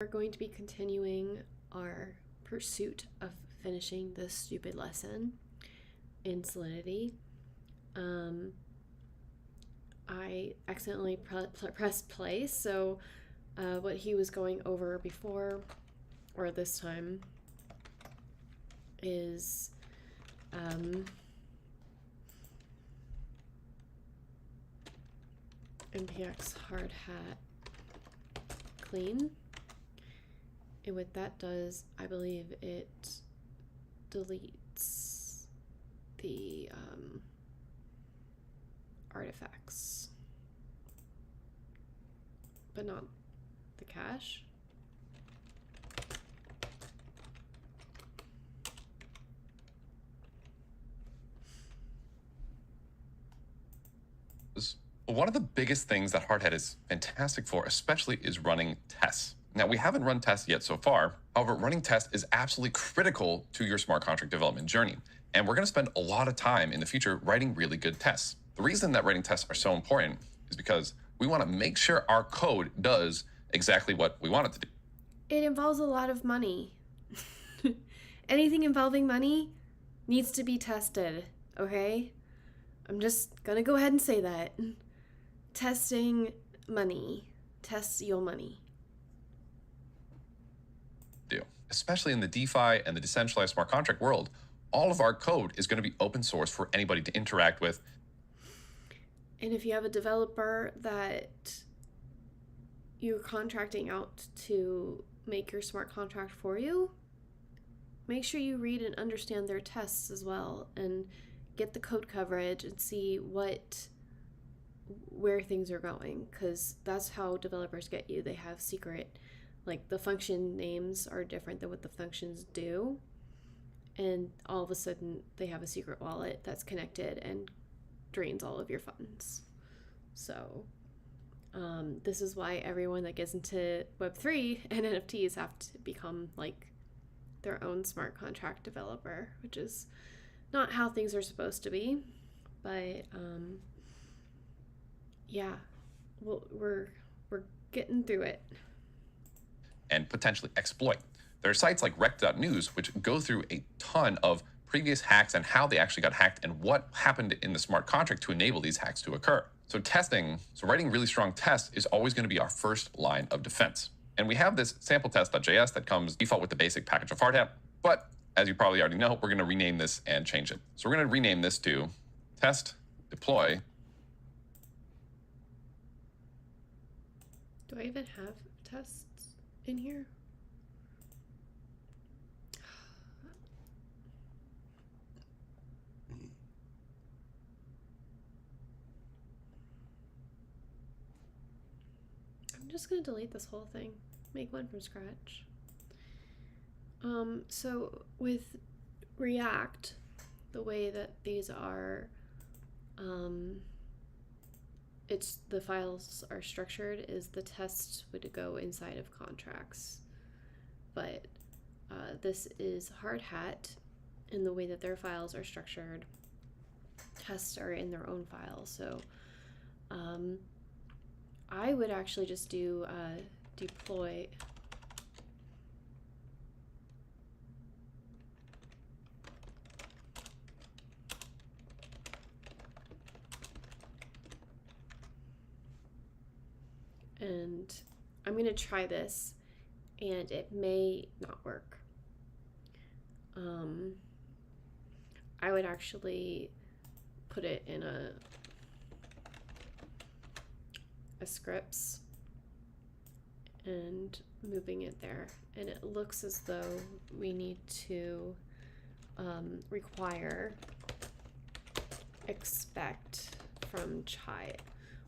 We're going to be continuing our pursuit of finishing this stupid lesson in Solidity. I accidentally pressed play, so what he was going over before, or this time, is npx hard hat clean. And what that does, I believe it deletes the artifacts, but not the cache. One of the biggest things that Hardhat is fantastic for, especially, is running tests. Now, we haven't run tests yet so far. However, running tests is absolutely critical to your smart contract development journey. And we're going to spend a lot of time in the future writing really good tests. The reason that writing tests are so important is because we want to make sure our code does exactly what we want it to do. It involves a lot of money. Anything involving money needs to be tested, okay? I'm just gonna go ahead and say that. Testing money. Test your money. Especially in the DeFi and the decentralized smart contract world, all of our code is going to be open source for anybody to interact with. And if you have a developer that you're contracting out to make your smart contract for you, make sure you read and understand their tests as well and get the code coverage and see where things are going, because that's how developers get you. They have secret, like the function names are different than what the functions do, and all of a sudden they have a secret wallet that's connected and drains all of your funds. So this is why everyone that gets into Web3 and NFTs have to become like their own smart contract developer, which is not how things are supposed to be. But yeah, we're getting through it. And potentially exploit. There are sites like rec.news which go through a ton of previous hacks and how they actually got hacked and what happened in the smart contract to enable these hacks to occur. So writing really strong tests is always going to be our first line of defense. And we have this sample test.js that comes default with the basic package of Hardhat, but as you probably already know, we're going to rename this and change it. So we're going to rename this to test deploy. Do I even have tests in here? I'm just gonna delete this whole thing, make one from scratch. So with React, the way that these are, the files are structured is the tests would go inside of contracts, but this is Hardhat, in the way that their files are structured. Tests are in their own file, so I would actually just do deploy. And I'm going to try this, and it may not work. I would actually put it in a scripts and moving it there. And it looks as though we need to require expect from chai.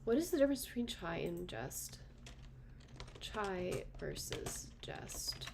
What is the difference between chai and jest? Chai versus jest.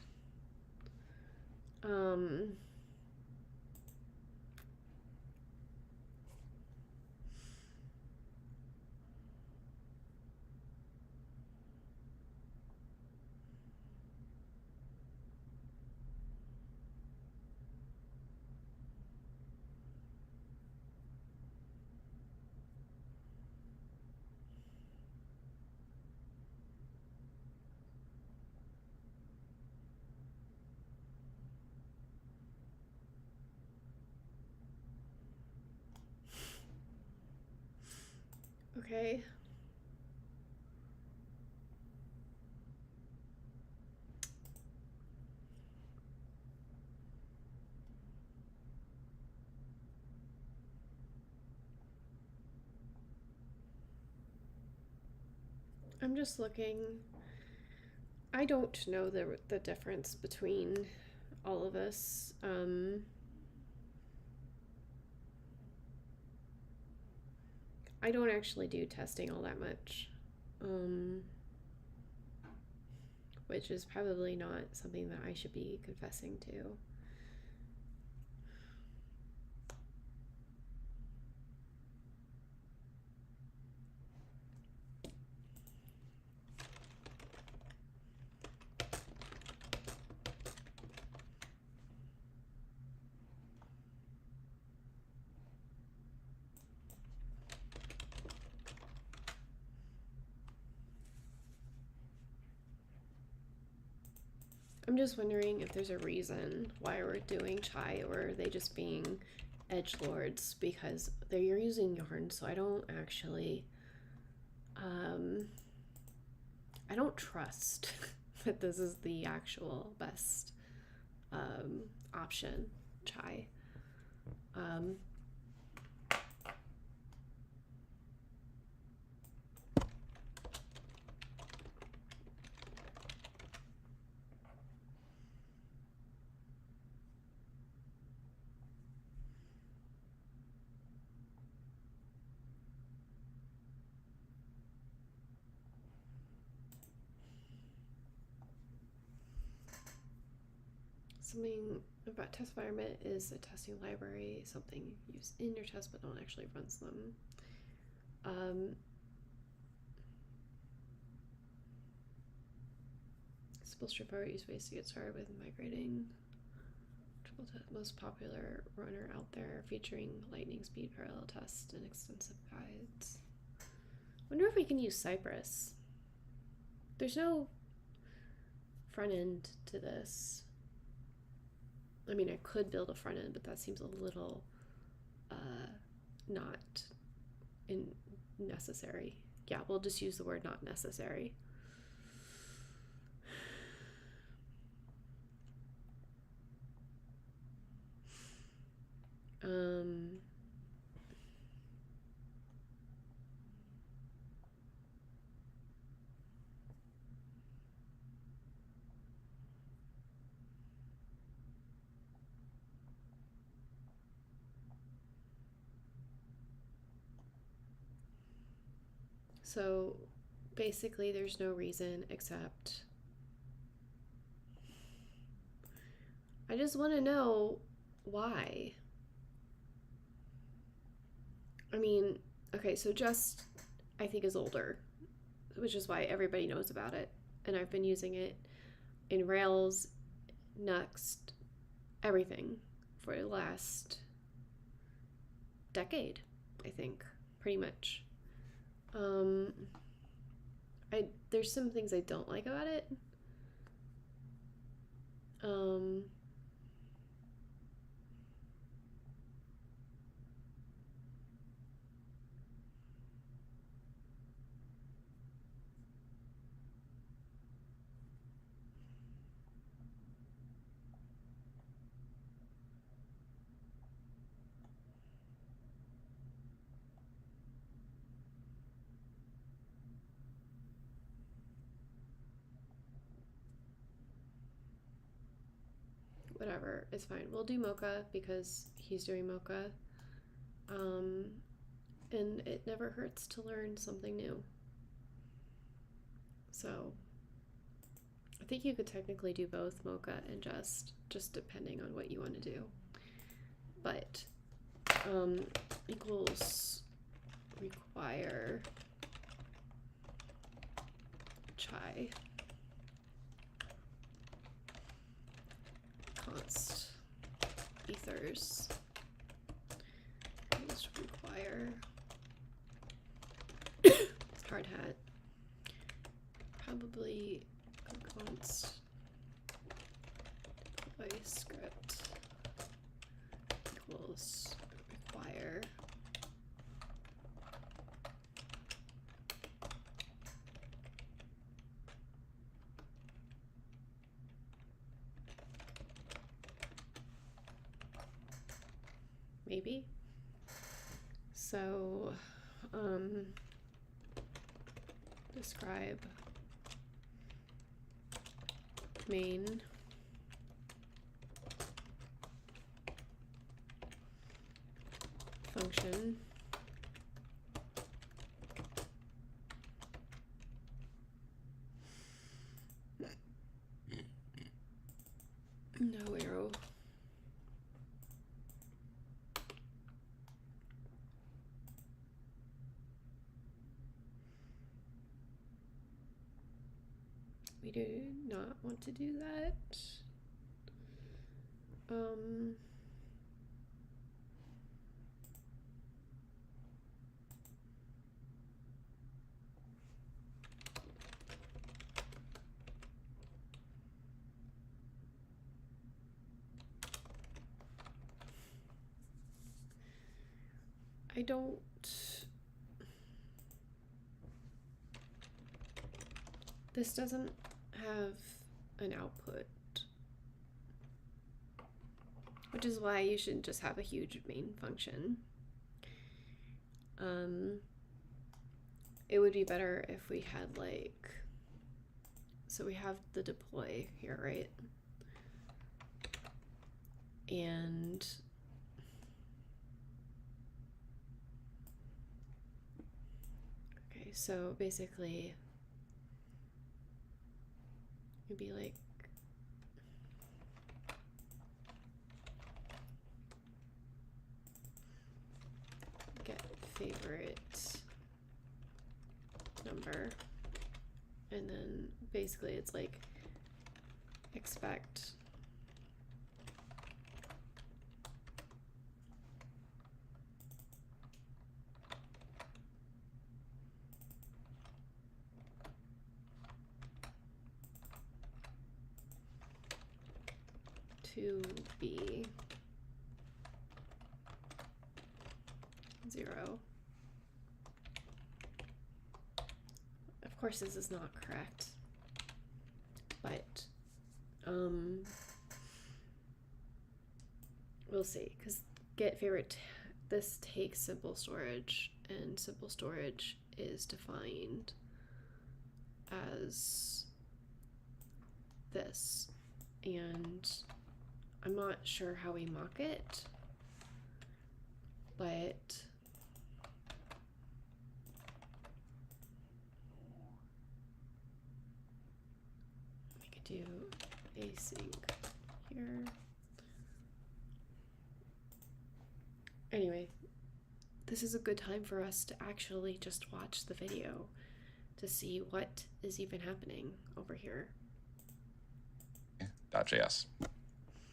Okay. I'm just looking. I don't know the difference between all of us. I don't actually do testing all that much, which is probably not something that I should be confessing to. I'm just wondering if there's a reason why we're doing chai, or are they just being edgelords because they're using yarn, so I don't actually I don't trust that this is the actual best option, chai. Something about test environment is a testing library, something used in your test but not actually runs them. Simple, straightforward use ways to get started with migrating. Most popular runner out there, featuring lightning speed parallel tests and extensive guides. Wonder if we can use Cypress. There's no front end to this. I mean, I could build a front end, but that seems a little not necessary. Yeah, we'll just use the word not necessary. So basically there's no reason except I just want to know why. I mean, okay, so Just I think is older, which is why everybody knows about it, and I've been using it in Rails, Next, everything for the last decade, I think, pretty much. There's some things I don't like about it. Whatever, it's fine. We'll do Mocha because he's doing Mocha. And it never hurts to learn something new. So I think you could technically do both Mocha and just depending on what you want to do. But equals require chai const ethers is require hard hat probably const Typescript equals require maybe. So, describe main function no arrow. We do not want to do that. I don't. This doesn't have an output, which is why you should just have a huge main function. It would be better if we had like, so we have the deploy here, right? And okay, so basically it'd be like get favorite number, and then basically it's like expect to be 0. Of course, this is not correct, but we'll see, because get favorite, this takes simple storage, and simple storage is defined as this, and I'm not sure how we mock it, but we could do async here. Anyway, this is a good time for us to actually just watch the video to see what is even happening over here. .js.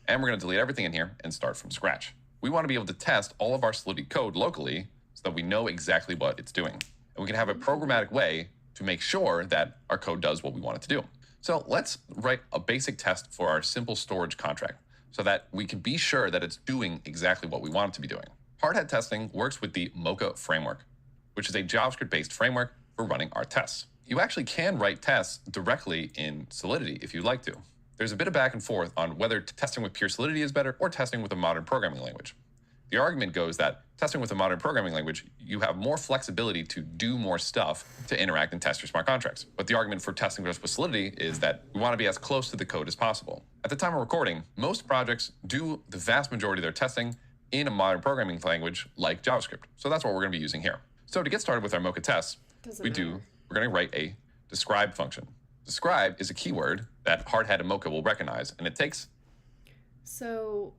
And we're going to delete everything in here and start from scratch. We want to be able to test all of our Solidity code locally so that we know exactly what it's doing. And we can have a programmatic way to make sure that our code does what we want it to do. So let's write a basic test for our simple storage contract so that we can be sure that it's doing exactly what we want it to be doing. Hard hat testing works with the Mocha framework, which is a JavaScript-based framework for running our tests. You actually can write tests directly in Solidity if you'd like to. There's a bit of back and forth on whether testing with pure Solidity is better or testing with a modern programming language. The argument goes that testing with a modern programming language, you have more flexibility to do more stuff to interact and test your smart contracts. But the argument for testing just with Solidity is that we want to be as close to the code as possible. At the time of recording, most projects do the vast majority of their testing in a modern programming language like JavaScript. So that's what we're going to be using here. So to get started with our Mocha tests, we're going to write a describe function. Describe is a keyword that Hard Hat and Mocha will recognize, and it takes. So,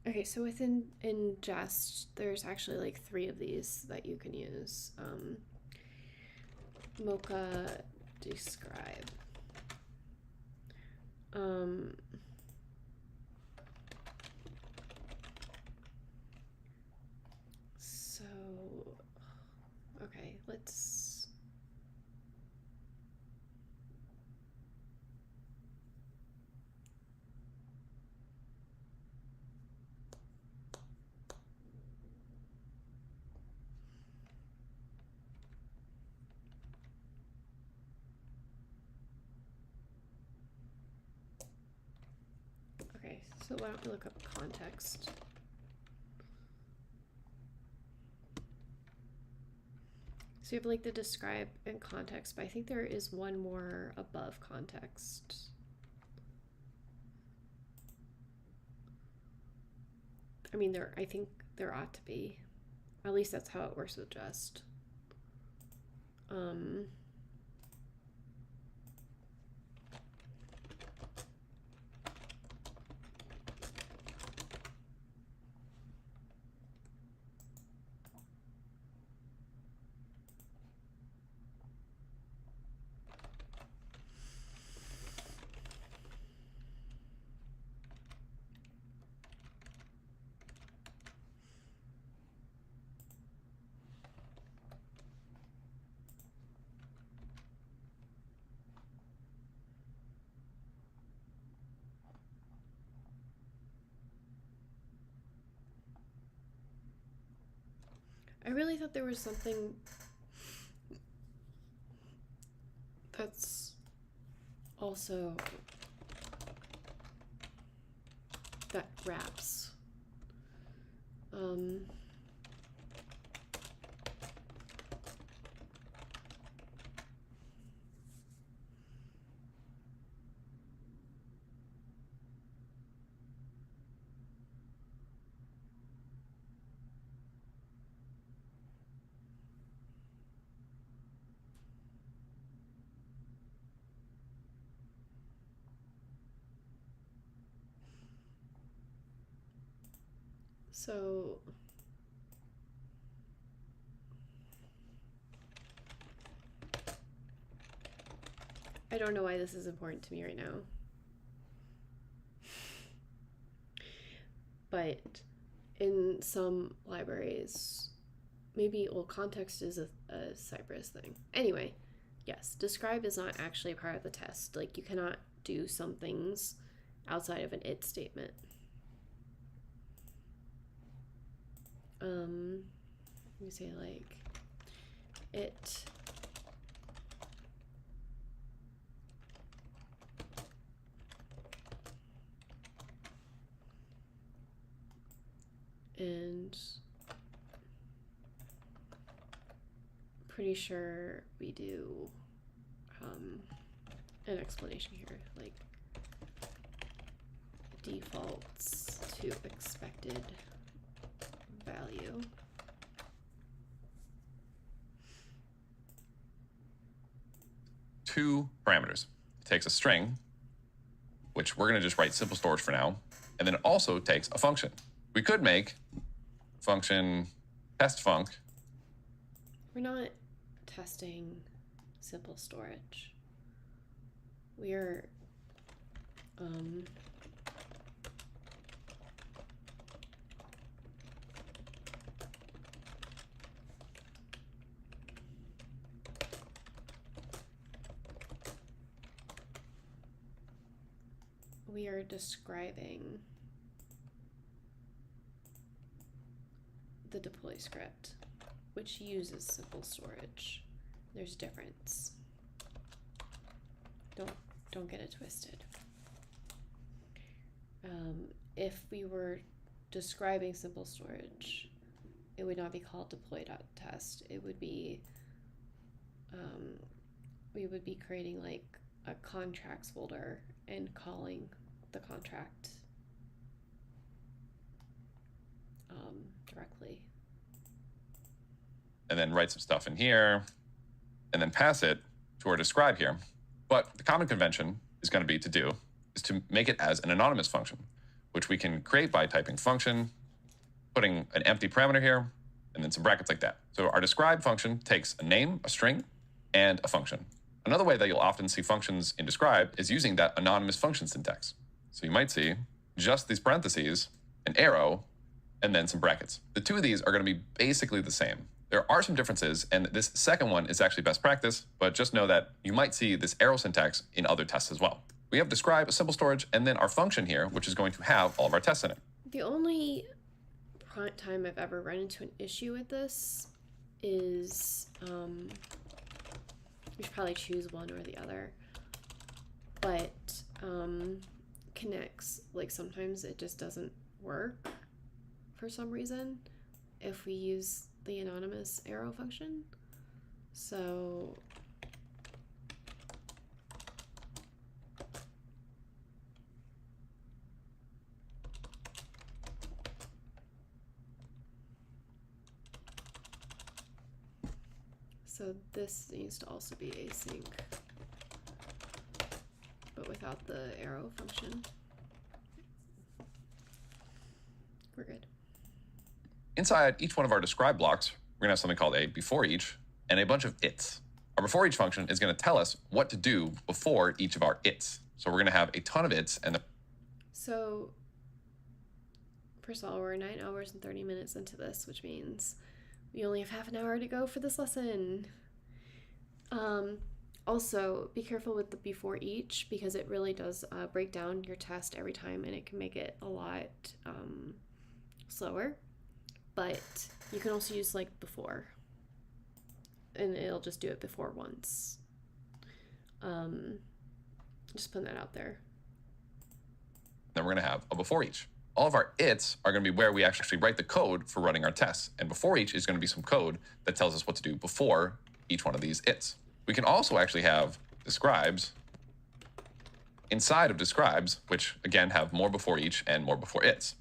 okay, so within ingest, there's actually like 3 of these that you can use. Mocha describe. So, okay, let's. So why don't we look up context? So we have like the describe and context, but I think there is one more above context. I mean, I think there ought to be. At least that's how it works with Jest. I really thought there was something that's also that wraps. So I don't know why this is important to me right now. But in some libraries, maybe, well, context is a Cypress thing. Anyway, yes, describe is not actually part of the test. Like, you cannot do some things outside of an it statement. Let me say, like, it and pretty sure we do an explanation here, like defaults to expected value. Two parameters. It takes a string, which we're going to just write simple storage for now, and then it also takes a function. We could make function test func. We're not testing simple storage. We are describing the deploy script, which uses simple storage. There's a difference. Don't get it twisted. If we were describing simple storage, it would not be called deploy.test. It would be we would be creating like a contracts folder and calling the contract directly. And then write some stuff in here, and then pass it to our describe here. But the common convention is going to be to make it as an anonymous function, which we can create by typing function, putting an empty parameter here, and then some brackets like that. So our describe function takes a name, a string, and a function. Another way that you'll often see functions in describe is using that anonymous function syntax. So you might see just these parentheses, an arrow, and then some brackets. The two of these are going to be basically the same. There are some differences, and this second one is actually best practice, but just know that you might see this arrow syntax in other tests as well. We have describe, a simple storage, and then our function here, which is going to have all of our tests in it. The only time I've ever run into an issue with this is, we should probably choose one or the other, but connects. Like sometimes it just doesn't work for some reason if we use the anonymous arrow function. So this needs to also be async, but without the arrow function. We're good. Inside each one of our describe blocks, we're gonna have something called a before each and a bunch of its. Our before each function is gonna tell us what to do before each of our its. So we're gonna have a ton of its and so first of all, we're 9 hours and 30 minutes into this, which means we only have half an hour to go for this lesson. Also, be careful with the before each because it really does break down your test every time, and it can make it a lot slower. But you can also use like before, and it'll just do it before once. Just putting that out there. Then we're gonna have a before each. All of our its are gonna be where we actually write the code for running our tests. And before each is gonna be some code that tells us what to do before each one of these its. We can also actually have describes inside of describes, which again have more before each and more before its.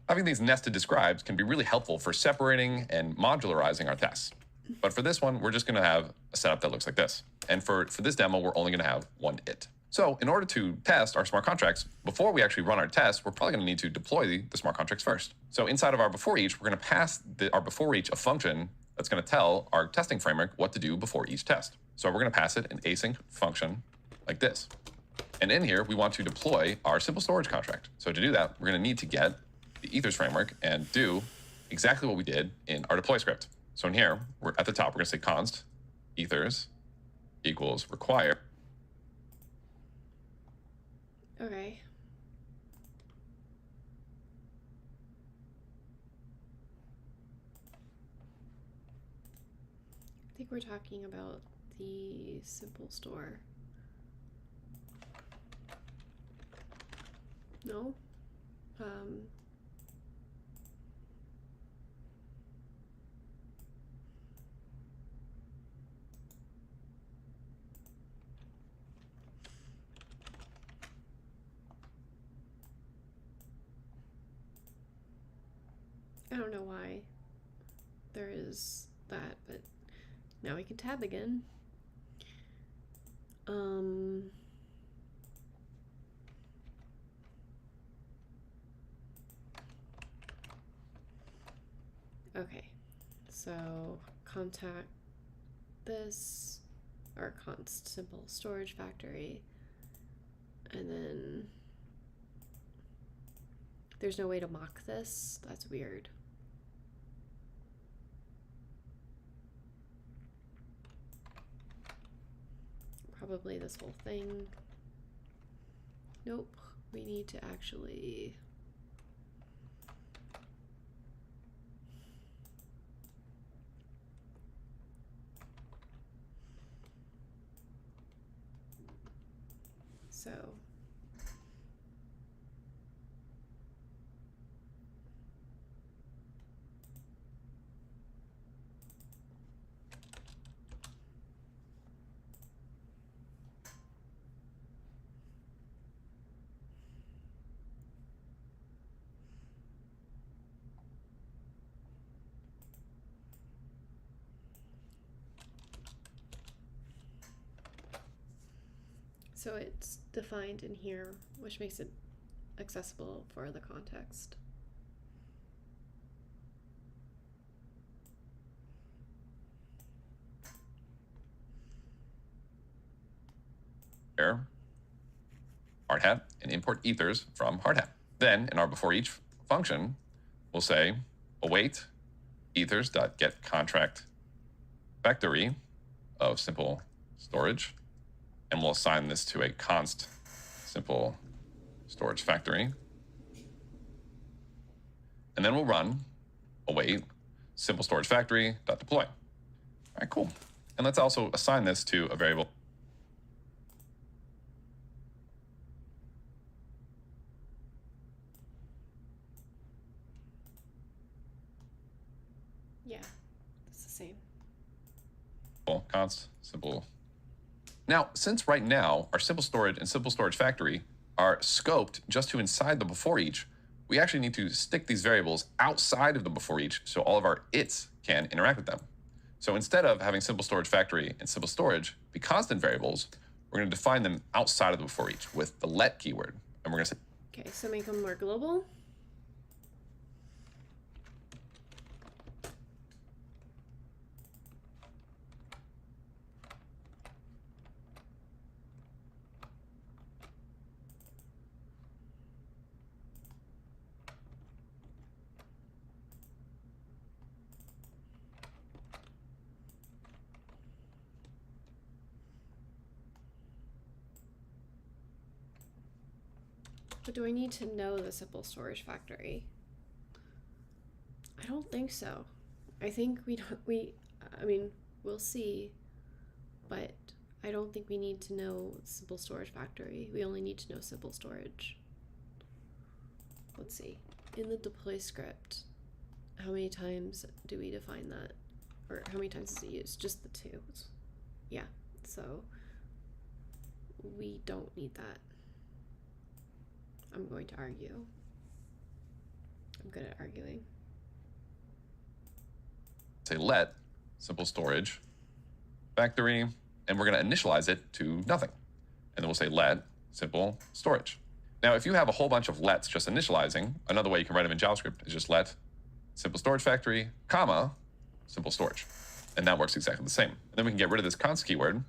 Having these nested describes can be really helpful for separating and modularizing our tests. But for this one, we're just gonna have a setup that looks like this. And for this demo, we're only gonna have one it. So in order to test our smart contracts, before we actually run our test, we're probably gonna need to deploy the smart contracts first. So inside of our before each, we're gonna pass our before each a function that's gonna tell our testing framework what to do before each test. So we're gonna pass it an async function like this. And in here, we want to deploy our simple storage contract. So to do that, we're gonna need to get the ethers framework and do exactly what we did in our deploy script. So in here, we're at the top, we're gonna say const ethers equals require. Okay. I think we're talking about the simple store. No? I don't know why there is that, but now we can tab again. Okay, so contact this, our const simple storage factory, and then there's no way to mock this. That's weird. Probably this whole thing. Nope, we need to actually so So it's defined in here, which makes it accessible for the context. Hard hat and import ethers from hard hat. Then in our before each function, we'll say await ethers.get contract factory of simple storage, and we'll assign this to a const simple storage factory. And then we'll run await simple storage factory.deploy. All right, cool. And let's also assign this to a variable. Yeah, it's the same. Const, simple. Now, since right now our simple storage and simple storage factory are scoped just to inside the before each, we actually need to stick these variables outside of the before each so all of our its can interact with them. So instead of having simple storage factory and simple storage be constant variables, we're going to define them outside of the before each with the let keyword. And we're going to say, okay, so make them more global. But do I need to know the simple storage factory? I don't think so. I think I mean, we'll see, but I don't think we need to know simple storage factory. We only need to know simple storage. Let's see. In the deploy script, how many times do we define that? Or how many times is it used? Just the two. Yeah, so we don't need that. I'm going to argue. I'm good at arguing. say let simple storage factory, and we're going to initialize it to nothing. And then we'll say let simple storage. Now, if you have a whole bunch of lets just initializing, another way you can write them in JavaScript is just let simple storage factory, comma, simple storage. And that works exactly the same. And then we can get rid of this const keyword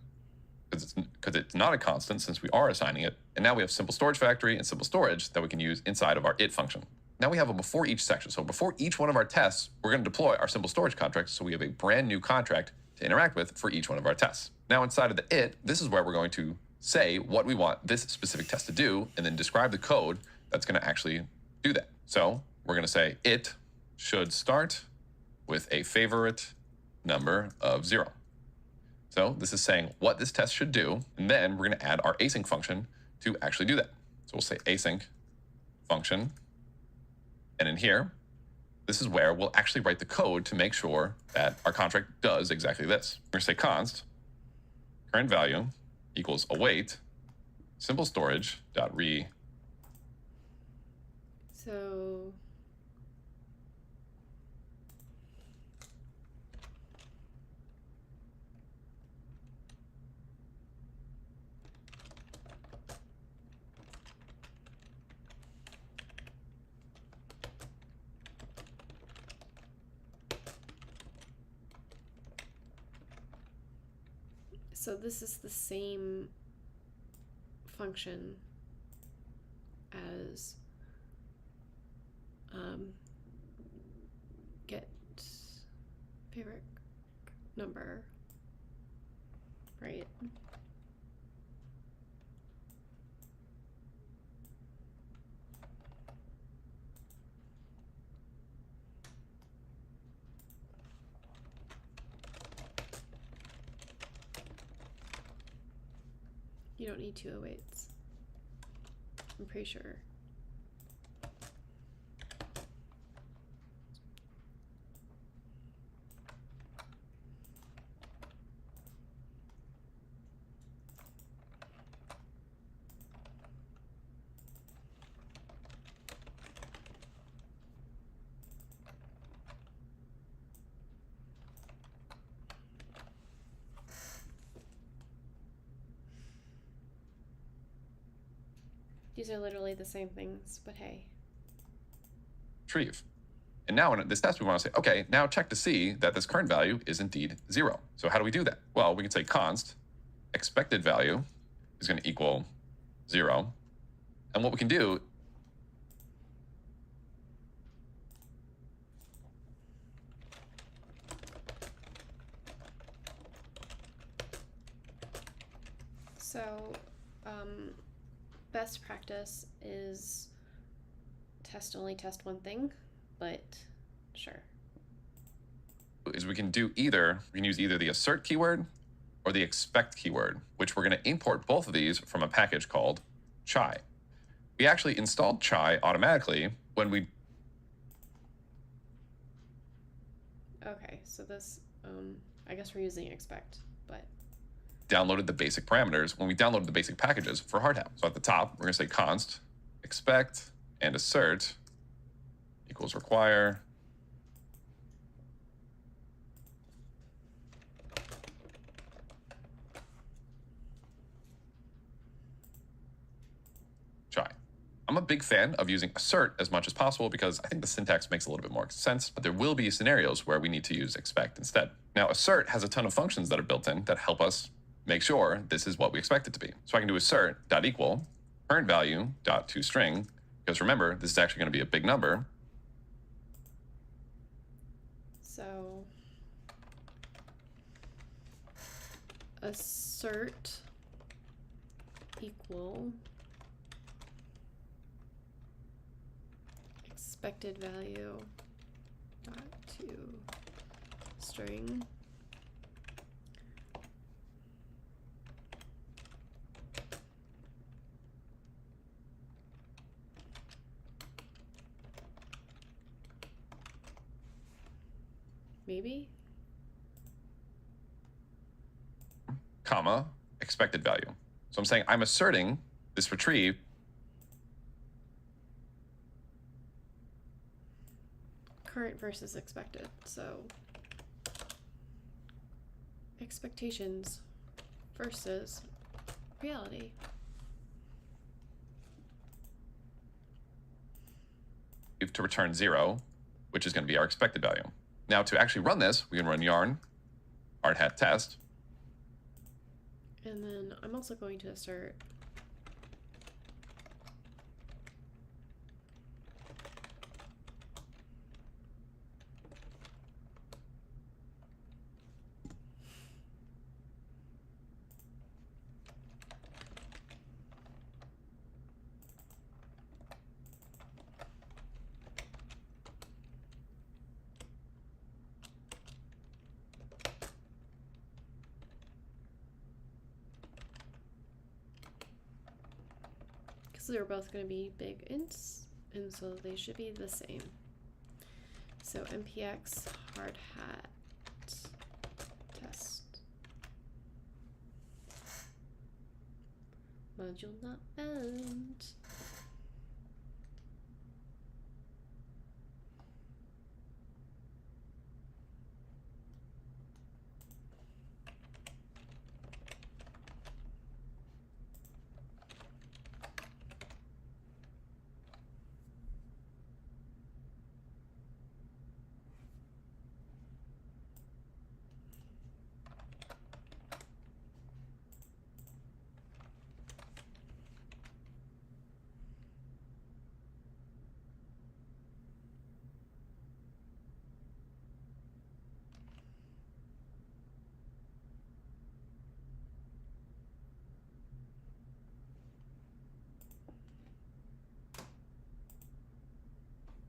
because it's not a constant since we are assigning it. And now we have simple storage factory and simple storage that we can use inside of our it function. Now we have a before each section. So before each one of our tests, we're going to deploy our simple storage contract. So we have a brand new contract to interact with for each one of our tests. Now inside of the it, this is where we're going to say what we want this specific test to do and then describe the code that's going to actually do that. So we're going to say it should start with a favorite number of 0. So this is saying what this test should do, and then we're going to add our async function to actually do that. So we'll say async function, and in here, this is where we'll actually write the code to make sure that our contract does exactly this. We're going to say const current value equals await simple storage dot re. So this is the same function as get favorite number, right? You don't need 2 awaits. I'm pretty sure. These are literally the same things, but hey. Retrieve. And now in this test, we want to say, okay, now check to see that this current value is indeed 0. So how do we do that? Well, we can say const expected value is going to equal 0. And what we can do best practice is only test one thing, but sure. Is we can use either the assert keyword or the expect keyword, which we're going to import both of these from a package called chai. We actually installed chai automatically when we. Okay. so this, I guess we're using expect, but. Downloaded the basic parameters when we downloaded the basic packages for hardhat. So at the top, we're going to say const expect and assert equals require try. I'm a big fan of using assert as much as possible because I think the syntax makes a little bit more sense, but there will be scenarios where we need to use expect instead. Now, assert has a ton of functions that are built in that help us make sure this is what we expect it to be. So I can do assert.equal current value dot toString, because remember, this is actually going to be a big number. So assert equal expected value dot toString. Maybe? Comma, expected value. So I'm saying I'm asserting this retrieve Current versus expected. So expectations versus reality. to return 0, which is going to be our expected value. Now to actually run this, we can run yarn hardhat test. And then I'm also going to assert they're both going to be big ints, and so they should be the same. So npx hardhat test module not found.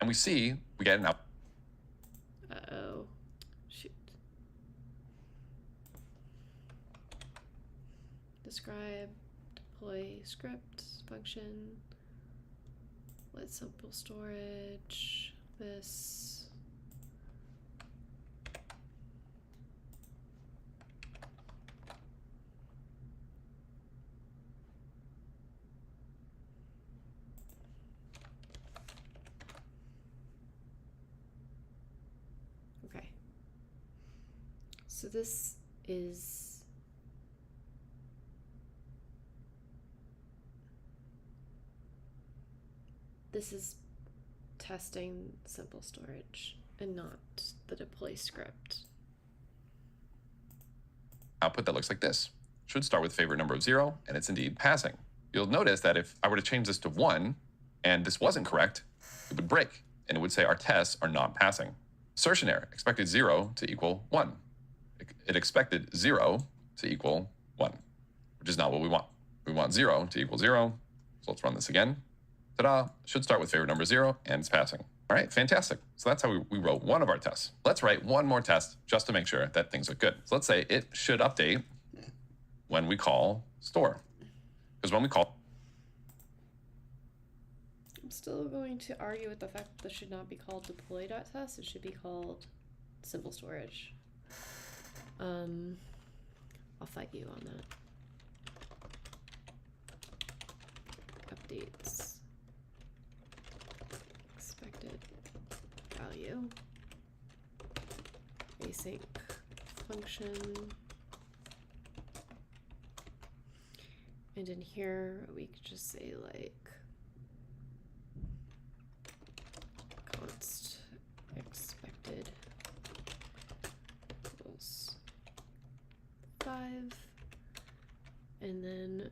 And we see we get an out. Uh-oh. Shoot. Describe, deploy script, function, let simple storage, this. Okay. So this is testing simple storage and not the deploy script. Output that looks like this. Should start with favorite number of 0, and it's indeed passing. You'll notice that if I were to change this to 1, and this wasn't correct, it would break, and it would say our tests are not passing. Assertion error, expected 0 to equal 1. It expected 0 to equal 1, which is not what we want. We want 0 to equal 0, so let's run this again. Ta-da, should start with favorite number 0, and it's passing. All right, fantastic. So that's how we wrote one of our tests. Let's write one more test just to make sure that things look good. So let's say it should update when we call store. Because when we call... I'm still going to argue with the fact that this should not be called deploy.test. It should be called simple storage. I'll fight you on that. Updates. Expected value. Async function. And in here, we could just say like const expected equals 5. And then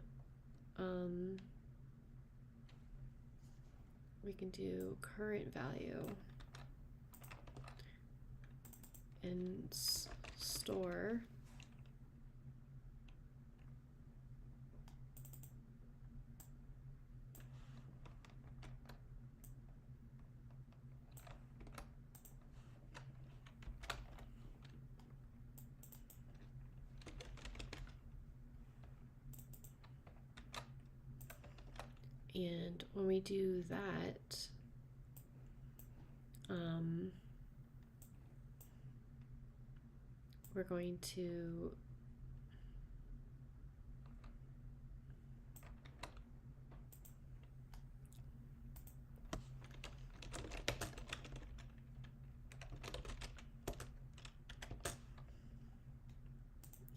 we can do current value and store and when we do that, we're going to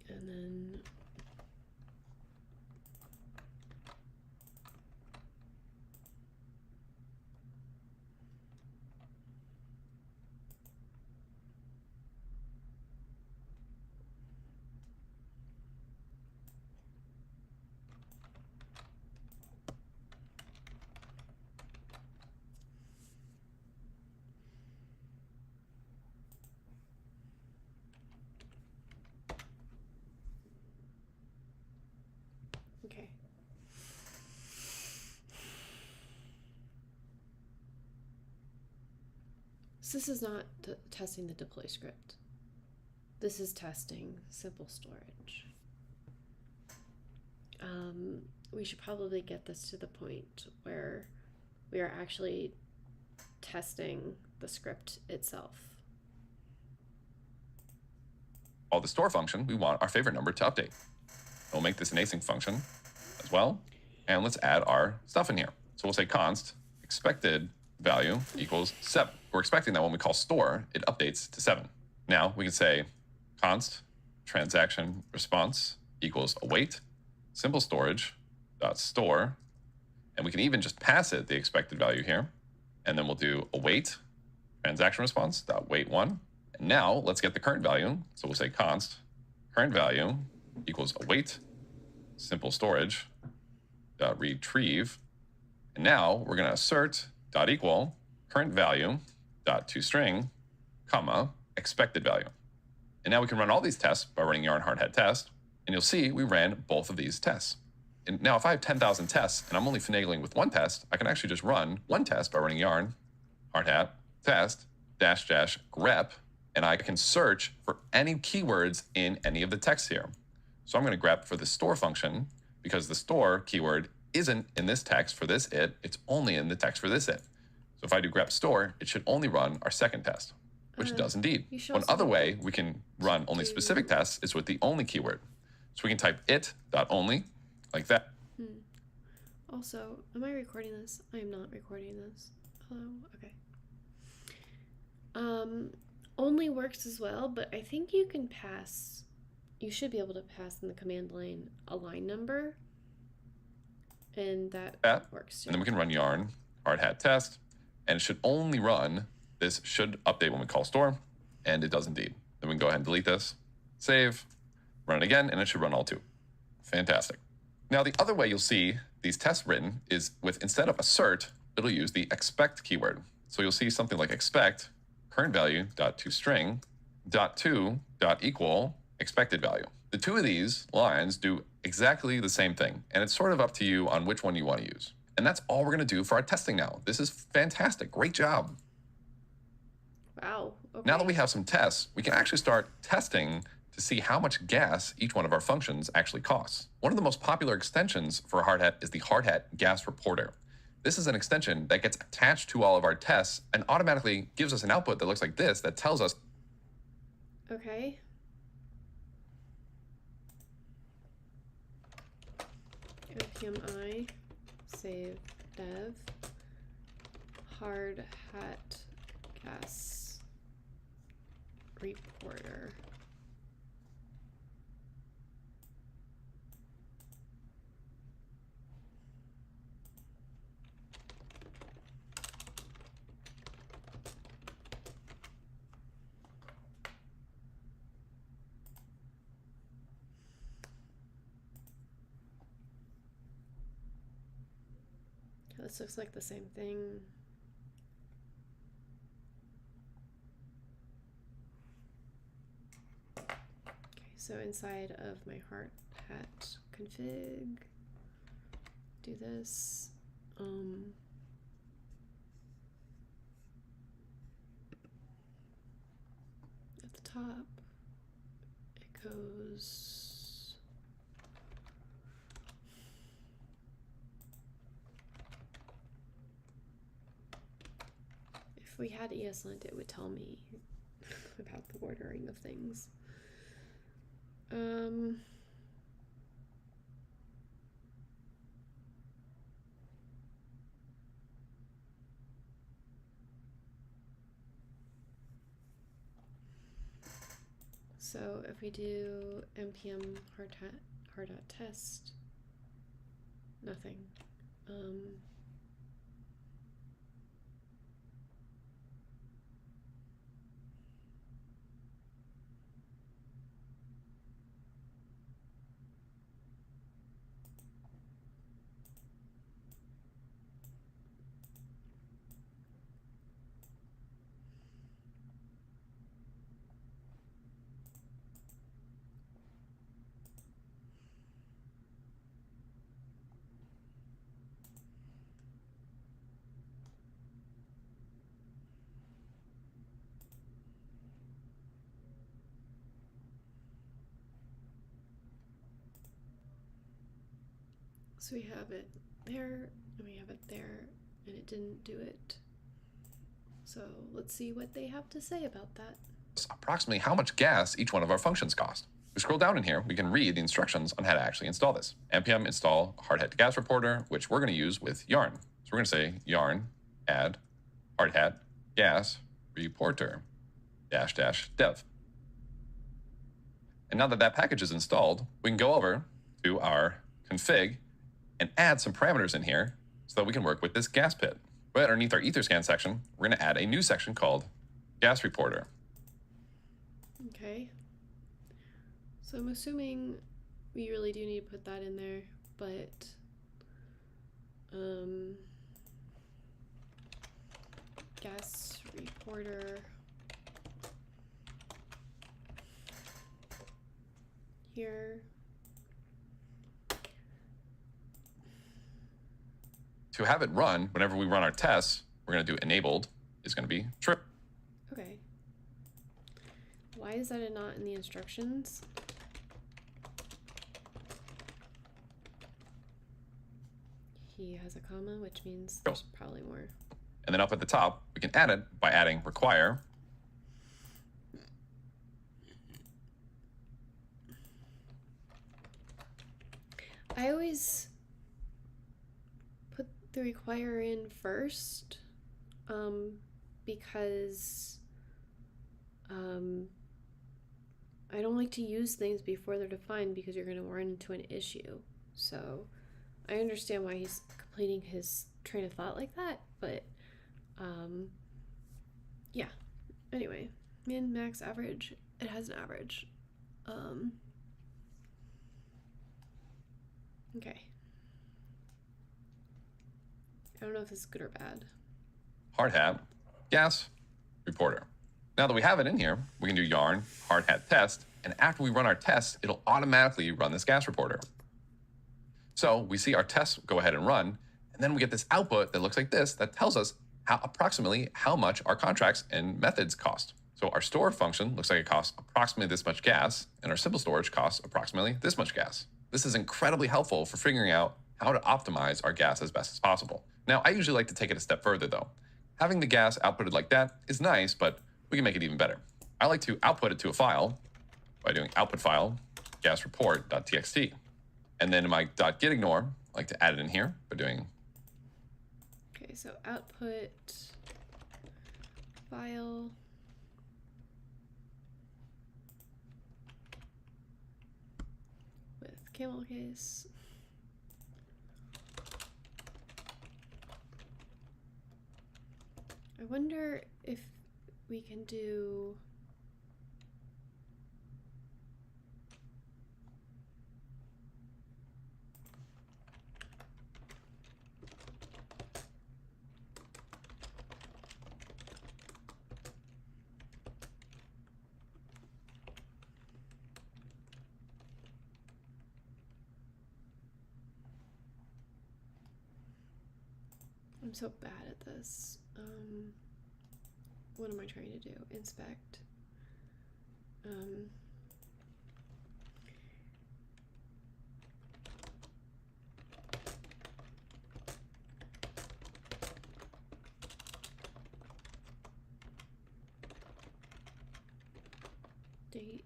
and then okay. So this is not testing the deploy script. This is testing simple storage. We should probably get this to the point where we are actually testing the script itself. Call the store function, we want our favorite number to update. We'll make this an async function as well. And let's add our stuff in here. So we'll say const expected value equals 7. We're expecting that when we call store, it updates to 7. Now we can say const transaction response equals await simple storage dot store, and we can even just pass it the expected value here, and then we'll do await transaction response dot wait 1. And now let's get the current value. So we'll say const current value equals await simple storage dot retrieve, and now we're going to assert dot equal current value dot toString comma expected value. And now we can run all these tests by running yarn hardhat test, and you'll see we ran both of these tests. And now if I have 10,000 tests and I'm only finagling with one test, I can actually just run one test by running yarn hardhat test dash dash grep, and I can search for any keywords in any of the texts here. So I'm going to grep for the store function because the store keyword isn't in this text for this it, it's only in the text for this it. So if I do grep store, it should only run our second test, which it does indeed. One other way we can run only specific tests is with the only keyword. So we can type it.only like that. Also, am I recording this? I am not recording this. Hello? Okay. Only works as well, but I think you can pass, you should be able to pass in the command line a line number, and that works too. And then we can run yarn hardhat test, and it should only run, this should update when we call store, and it does indeed. Then we can go ahead and delete this, save, run it again, and it should run all two. Fantastic. Now the other way you'll see these tests written is with, instead of assert, it'll use the expect keyword. So you'll see something like expect current value dot toString dot to dot equal expected value. The two of these lines do exactly the same thing, and it's sort of up to you on which one you want to use. And that's all we're going to do for our testing now. This is fantastic. Great job. Wow. Okay. Now that we have some tests, we can actually start testing to see how much gas each one of our functions actually costs. One of the most popular extensions for hardhat is the hardhat gas reporter. This is an extension that gets attached to all of our tests and automatically gives us an output that looks like this that tells us Okay. npmi save dev hard hat gas reporter. This looks like the same thing. Okay, so inside of my hard hat config, do this. At the top, it goes. If we had ESLint, it would tell me about the ordering of things. So if we do npm hard.test, nothing. So we have it there, and we have it there, and it didn't do it. So let's see what they have to say about that. Approximately how much gas each one of our functions cost. We scroll down in here, we can read the instructions on how to actually install this. npm install hardhat gas reporter, which we're going to use with yarn. So we're going to say yarn add hardhat gas reporter --dev. And now that that package is installed, we can go over to our config and add some parameters in here so that we can work with this gas pit. Right underneath our Etherscan section, we're going to add a new section called gas reporter. Okay. So I'm assuming we really do need to put that in there, but gas reporter here. To have it run, whenever we run our tests, we're going to do enabled is going to be true. Okay. Why is that not in the instructions? He has a comma, which means there's probably more. And then up at the top, we can add it by adding require. I always put the require in first because I don't like to use things before they're defined because you're going to run into an issue. So I understand why he's completing his train of thought like that, but yeah. Anyway, min, max, average. It has an average. Okay. I don't know if this is good or bad. Hardhat gas reporter. Now that we have it in here, we can do yarn hardhat test, and after we run our test, it'll automatically run this gas reporter. So we see our tests go ahead and run, and then we get this output that looks like this that tells us approximately how much our contracts and methods cost. So our store function looks like it costs approximately this much gas, and our simple storage costs approximately this much gas. This is incredibly helpful for figuring out how to optimize our gas as best as possible. Now, I usually like to take it a step further though. Having the gas outputted like that is nice, but we can make it even better. I like to output it to a file by doing output file jasreport.txt. And then in my .getignore, I like to add it in here by doing. Okay, so output file with camel case. I wonder if we can do I'm so bad at this. What am I trying to do? Inspect. Date.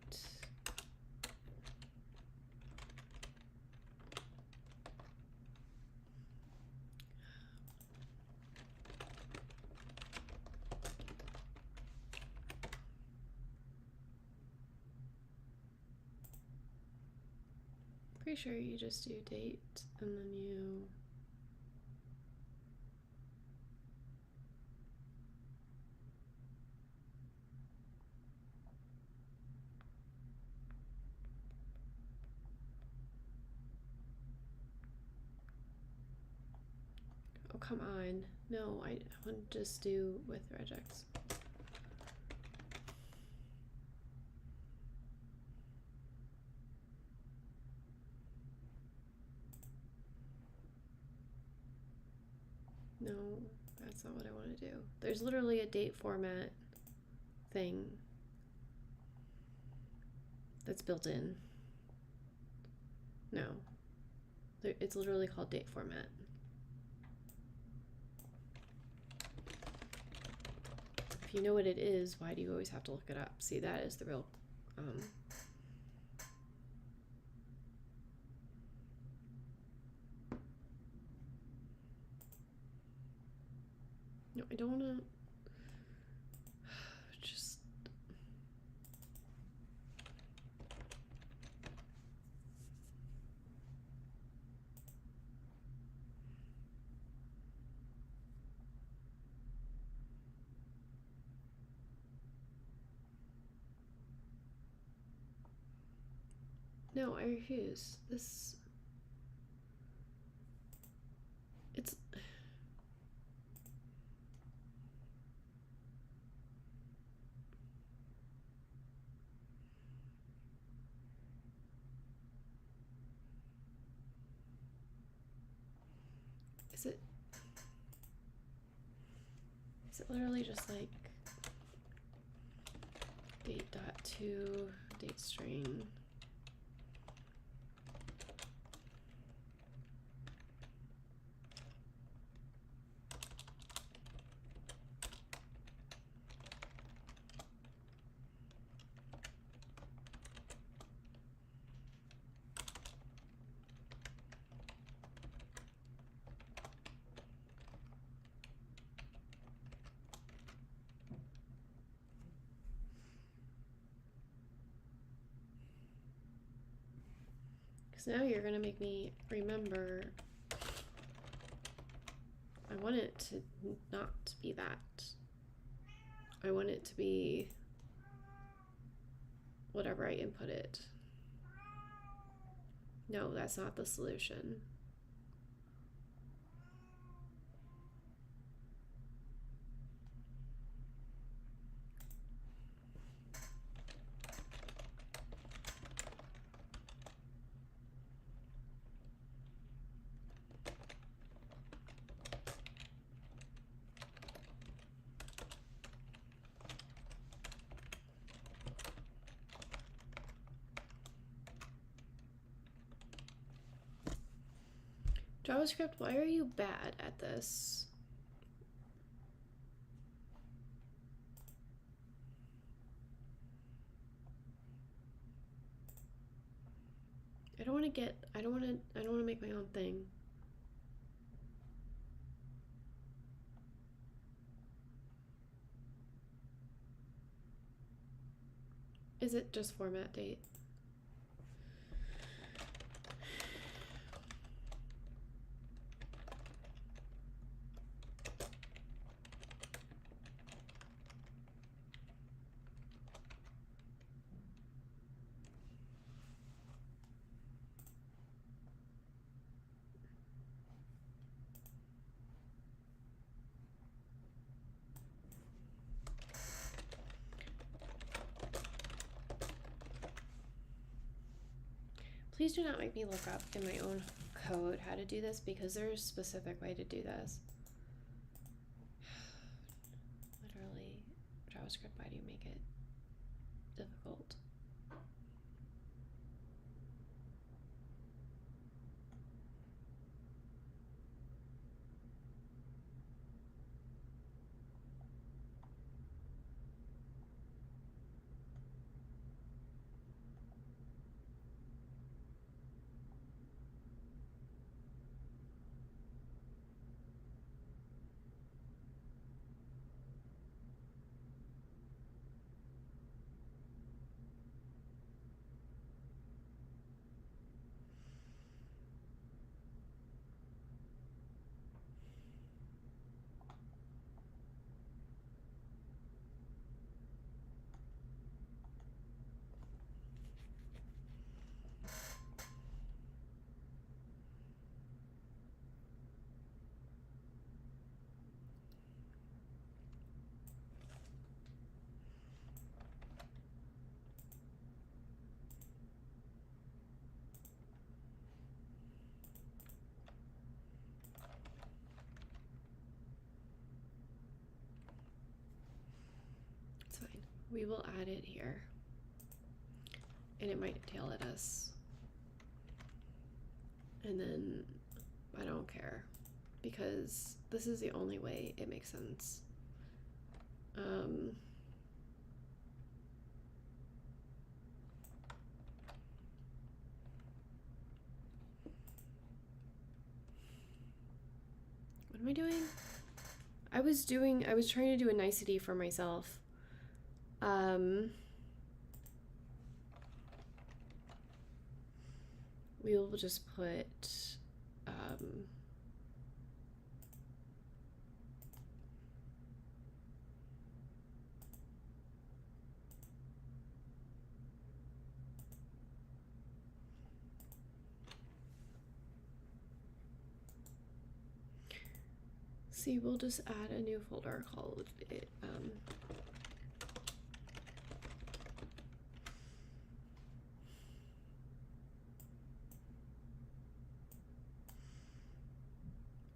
Pretty sure you just do date and then you oh come on. No, I want to just do with regex. No, that's not what I want to do. There's literally a date format thing that's built in. No. It's literally called date format. If you know what it is, why do you always have to look it up? See, that is the real no, I don't want to just no, I refuse. This it's is it literally just like date.to date string? Now you're gonna make me remember. I want it to not be that. I want it to be whatever I input it. No, that's not the solution. JavaScript, why are you bad at this? don't want to make my own thing. Is it just format date? Please do not make me look up in my own code how to do this, because there's a specific way to do this. Literally, JavaScript, why do you make it difficult? It's fine. We will add it here. And it might tail at us. And then I don't care, because this is the only way it makes sense. What am I doing? I was trying to do a nicety for myself. We will just put see, we'll just add a new folder called it,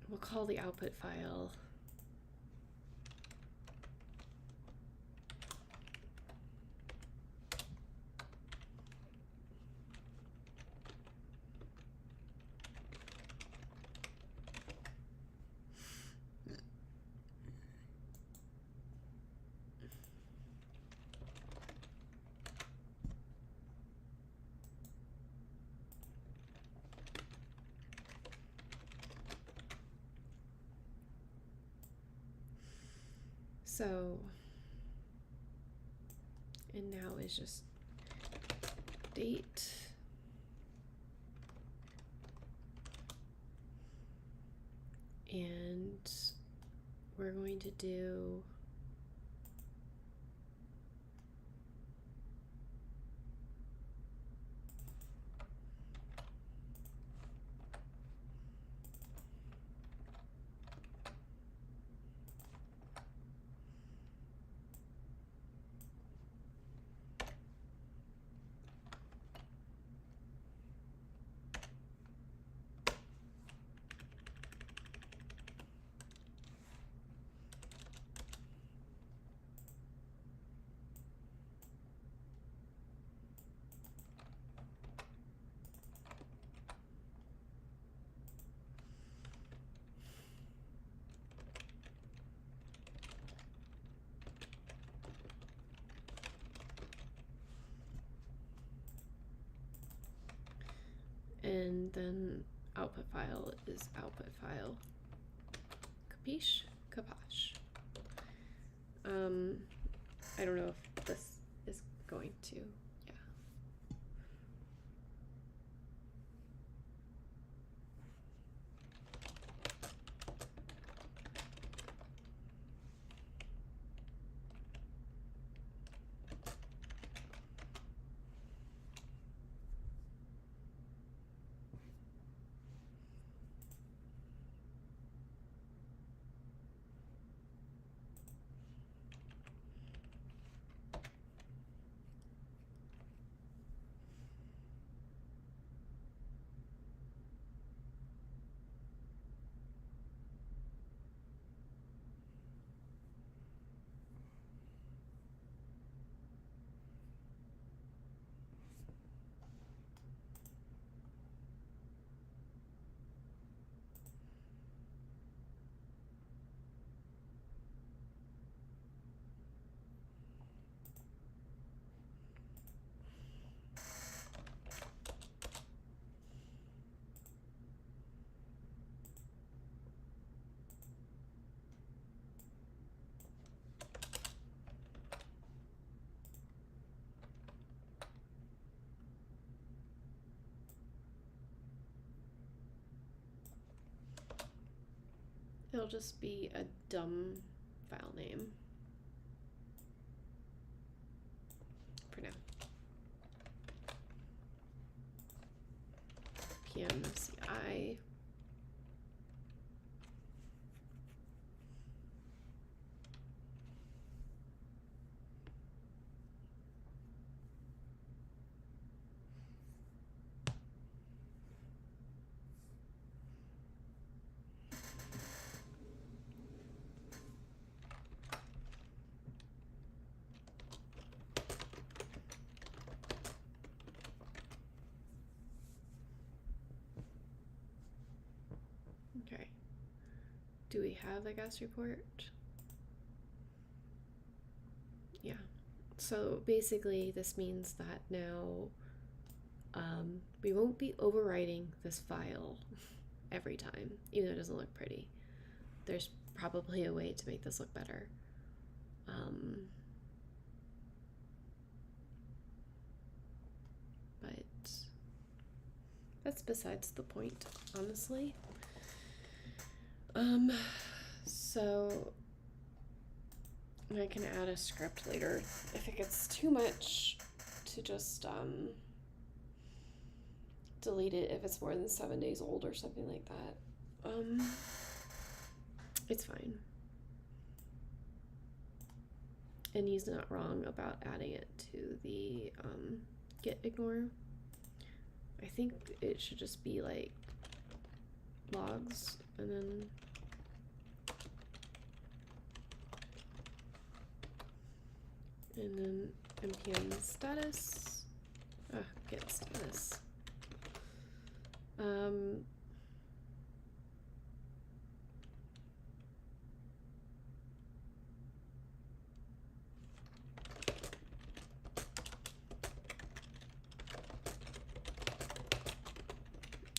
we'll call the output file so, and now is just date. And we're going to do and then output file is output file. Capiche? Capache. I don't know if this is going to, yeah. It'll just be a dumb file name for now. PMCI. Okay. Do we have a gas report? Yeah. So basically this means that now we won't be overwriting this file every time, even though it doesn't look pretty. There's probably a way to make this look better. But that's besides the point, honestly. So I can add a script later if it gets too much to just delete it if it's more than 7 days old or something like that. It's fine. And he's not wrong about adding it to the git ignore. I think it should just be like logs and then npm status, git status.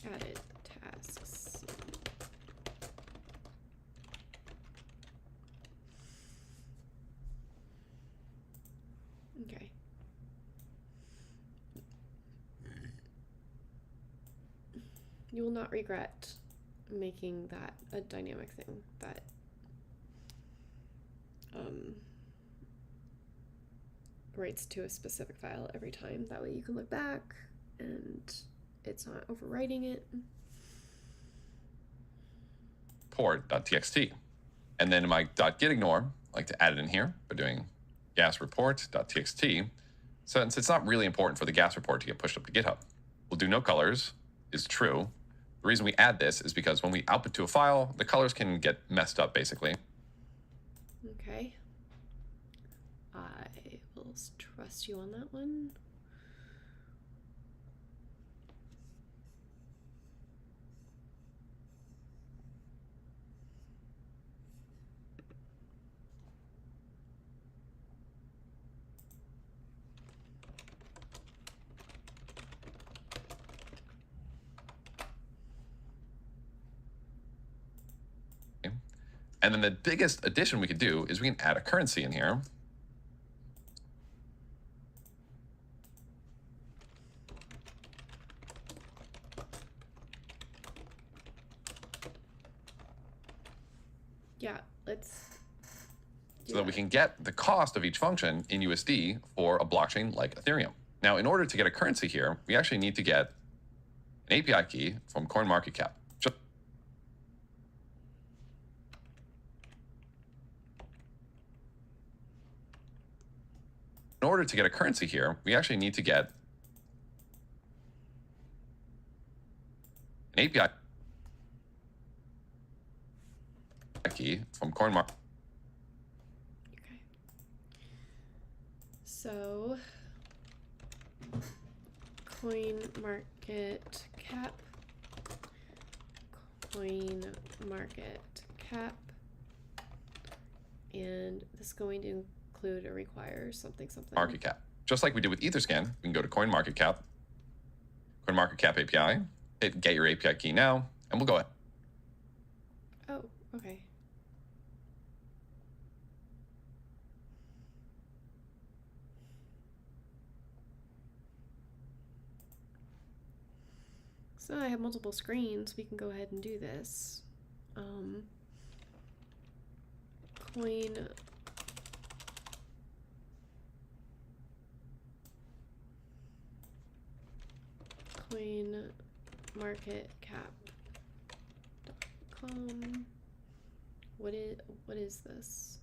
Added tasks. Okay. You will not regret making that a dynamic thing that writes to a specific file every time. That way you can look back and it's not overwriting it. Port.txt. And then in my .gitignore, I like to add it in here by doing gas report.txt. Since it's not really important for the gas report to get pushed up to GitHub, we'll do no colors is true. The reason we add this is because when we output to a file, the colors can get messed up, basically. Okay. I will trust you on that one. And then the biggest addition we could do is we can add a currency in here. Yeah, let's do so that we can get the cost of each function in USD for a blockchain like Ethereum. Now, in order to get a currency here, we actually need to get an API key from CoinMarketCap. In order to get a currency here, we actually need to get an API key from CoinMarketCap. Okay. So CoinMarketCap, and this is going to include or require something. Market cap. Just like we did with Etherscan, we can go to CoinMarketCap, CoinMarketCap API, hit get your API key now, and we'll go ahead. Oh, okay. So I have multiple screens. We can go ahead and do this. CoinMarketCap.com. What is this?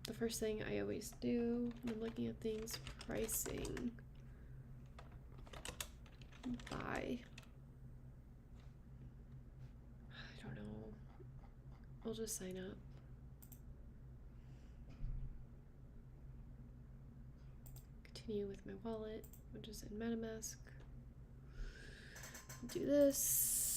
The first thing I always do when I'm looking at things, pricing by, I don't know, I'll just sign up. Continue with my wallet, which is in MetaMask. Do this.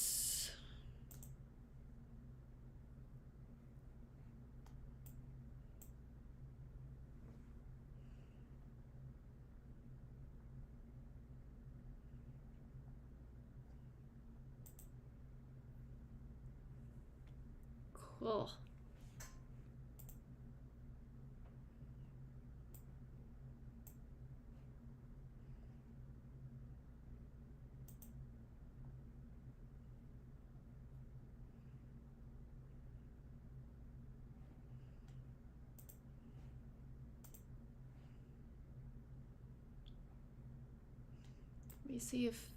Cool. Let me see if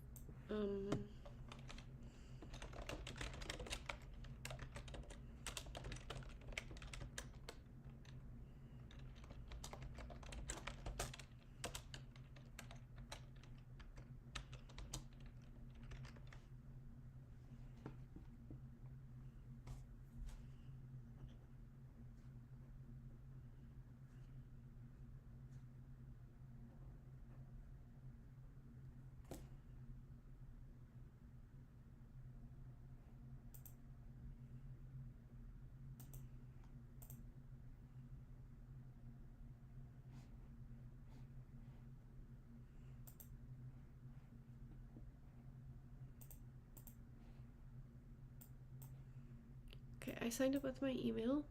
okay, I signed up with my email,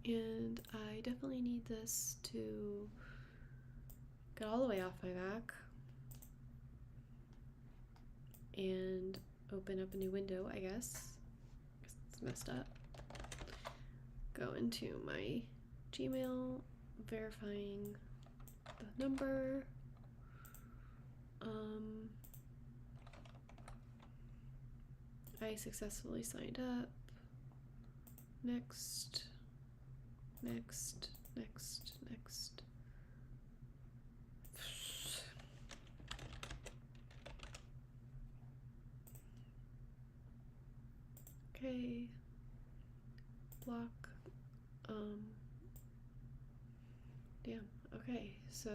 and I definitely need this to get all the way off my Mac and open up a new window, I guess. It's messed up. Go into my Gmail, verifying the number. I successfully signed up. Next. Okay. Block. Damn. Okay, so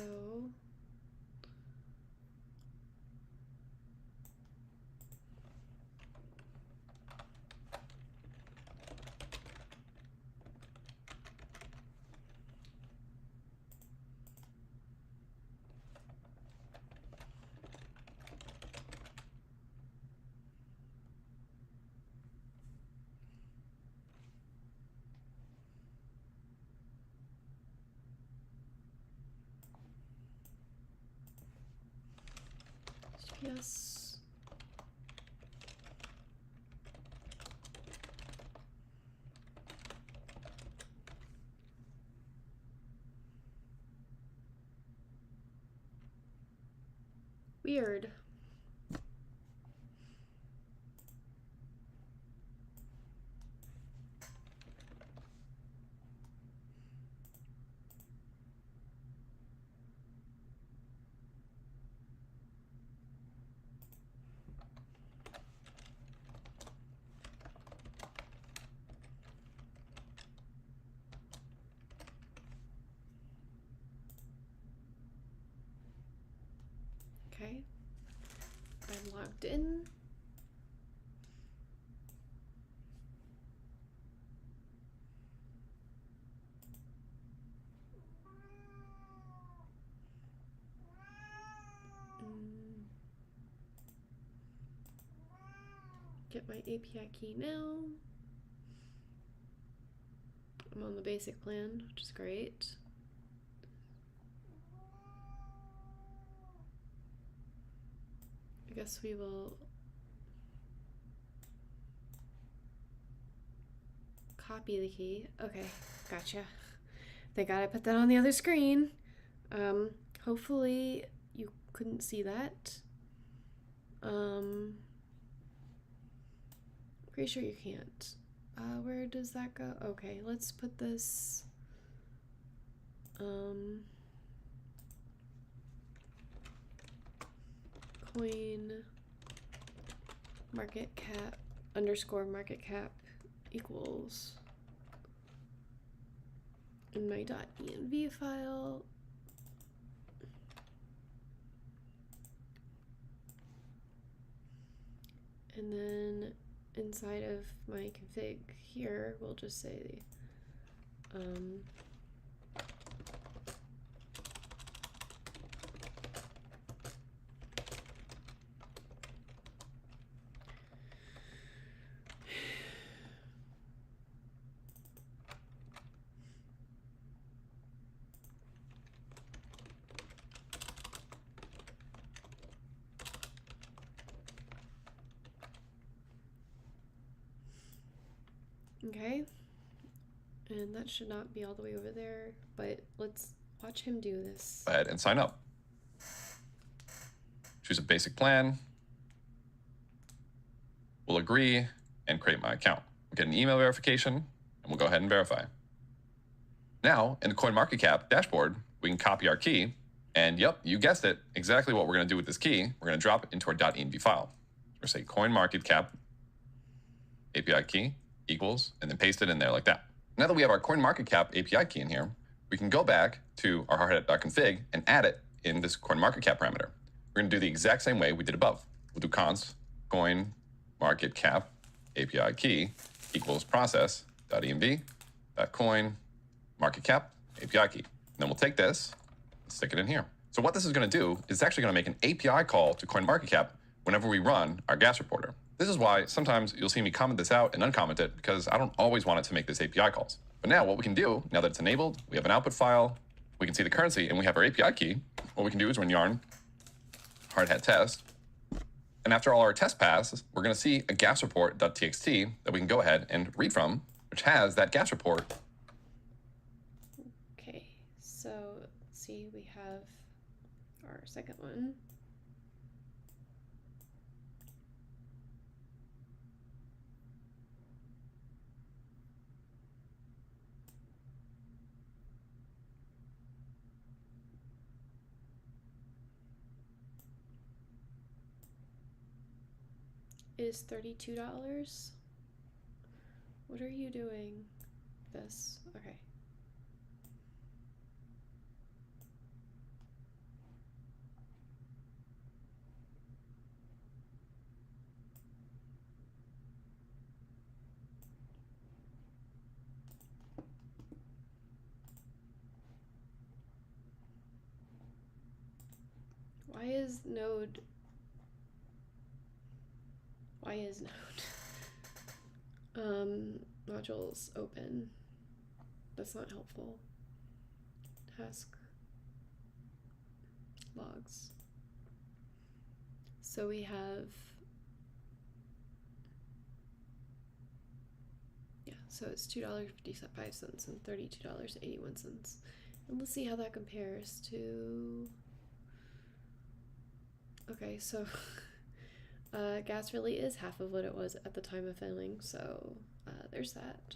Yes. Weird. Okay. I'm logged in. Get my API key now. I'm on the basic plan, which is great. I guess we will copy the key. Okay, gotcha. Thank God I put that on the other screen. Hopefully you couldn't see that. Pretty sure you can't. Where does that go? Okay, let's put this coin market cap underscore market cap equals in my .env file. And then inside of my config here, we'll just say okay, and that should not be all the way over there, but let's watch him do this. Go ahead and sign up. Choose a basic plan. We'll agree and create my account. We'll get an email verification, and we'll go ahead and verify. Now, in the CoinMarketCap dashboard, we can copy our key, and yep, you guessed it, exactly what we're going to do with this key. We're going to drop it into our .env file. We're going to say CoinMarketCap API key equals, and then paste it in there like that. Now that we have our CoinMarketCap API key in here, we can go back to our hardhat.config and add it in this CoinMarketCap parameter. We're going to do the exact same way we did above. We'll do const CoinMarketCap API key equals process.env.coin.marketCap API key. And then we'll take this and stick it in here. So what this is going to do is it's actually going to make an API call to CoinMarketCap whenever we run our gas reporter. This is why sometimes you'll see me comment this out and uncomment it, because I don't always want it to make this API calls. But now what we can do, now that it's enabled, we have an output file, we can see the currency, and we have our API key. What we can do is run yarn hardhat test. And after all our tests pass, we're going to see a gas report.txt that we can go ahead and read from, which has that gas report. Okay, so let's see, we have our second one. Is $32. What are you doing? This. Okay. Why is Node modules open? That's not helpful. Task logs. So we have, yeah, so it's $2.55 and $32.81. And let's see how that compares to, okay, so gas really is half of what it was at the time of filming, so there's that.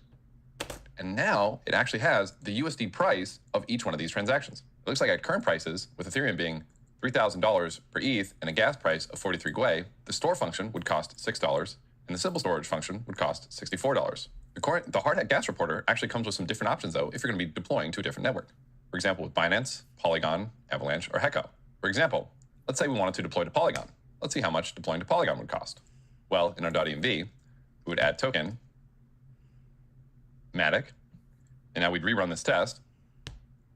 And now it actually has the USD price of each one of these transactions. It looks like at current prices, with Ethereum being $3,000 per ETH and a gas price of 43 Gwei, the store function would cost $6, and the simple storage function would cost $64. The hard hat gas reporter actually comes with some different options, though, if you're going to be deploying to a different network. For example, with Binance, Polygon, Avalanche, or Hecko. For example, let's say we wanted to deploy to Polygon. Let's see how much deploying to Polygon would cost. Well, in our .env, we would add token, Matic, and now we'd rerun this test.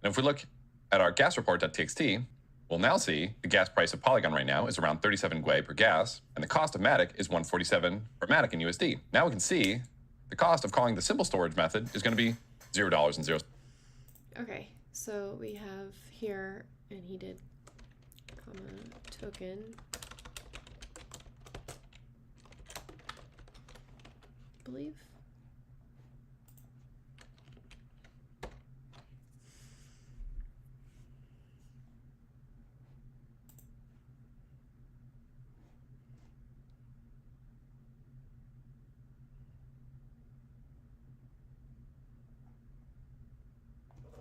And if we look at our gas report.txt, we'll now see the gas price of Polygon right now is around 37 Gwei per gas, and the cost of Matic is 147 per Matic in USD. Now we can see the cost of calling the simple storage method is going to be $0 and 0. Okay, so we have here, and he did comma token. I believe.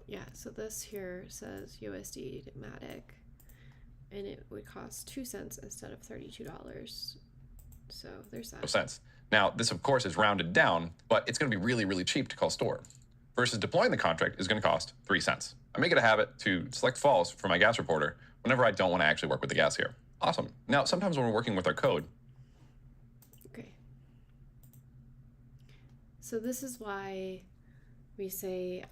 Yeah, so this here says USD Matic, and it would cost 2 cents instead of $32. So there's that. No sense. Now, this of course is rounded down, but it's going to be really, really cheap to call store. Versus deploying the contract is going to cost 3 cents. I make it a habit to select false for my gas reporter whenever I don't want to actually work with the gas here. Awesome. Now, sometimes when we're working with our code. Okay. So this is why we say,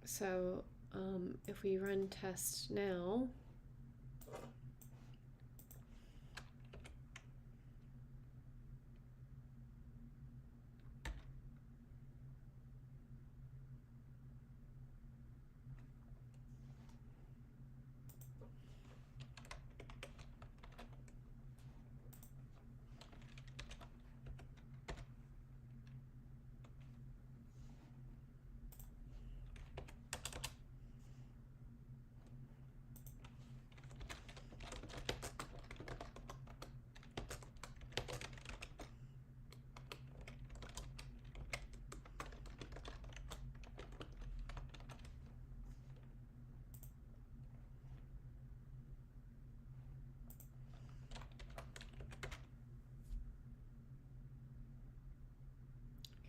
so if we run test now,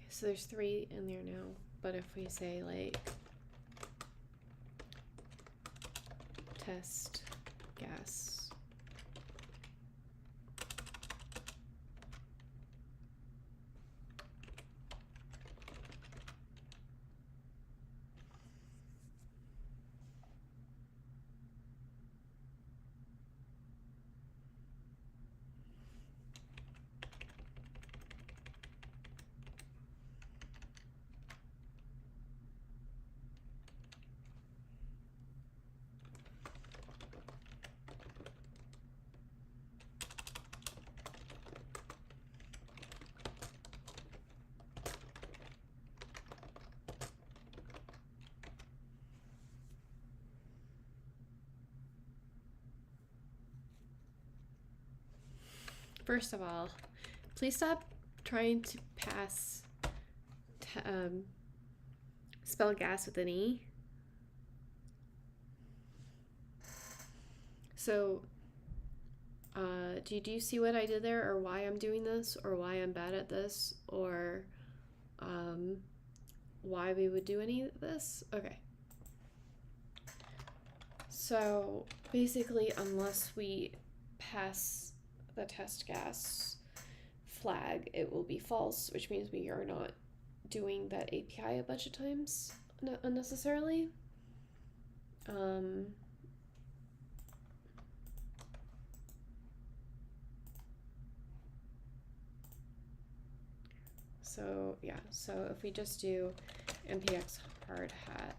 so there's 3 in there now, but if we say like test gas, first of all, please stop trying to spell gas with an E. So, do you see what I did there, or why I'm doing this, or why I'm bad at this, or why we would do any of this? Okay. So, basically, unless we pass the test gas flag, it will be false, which means we are not doing that API a bunch of times unnecessarily. So yeah, so if we just do npx hard hat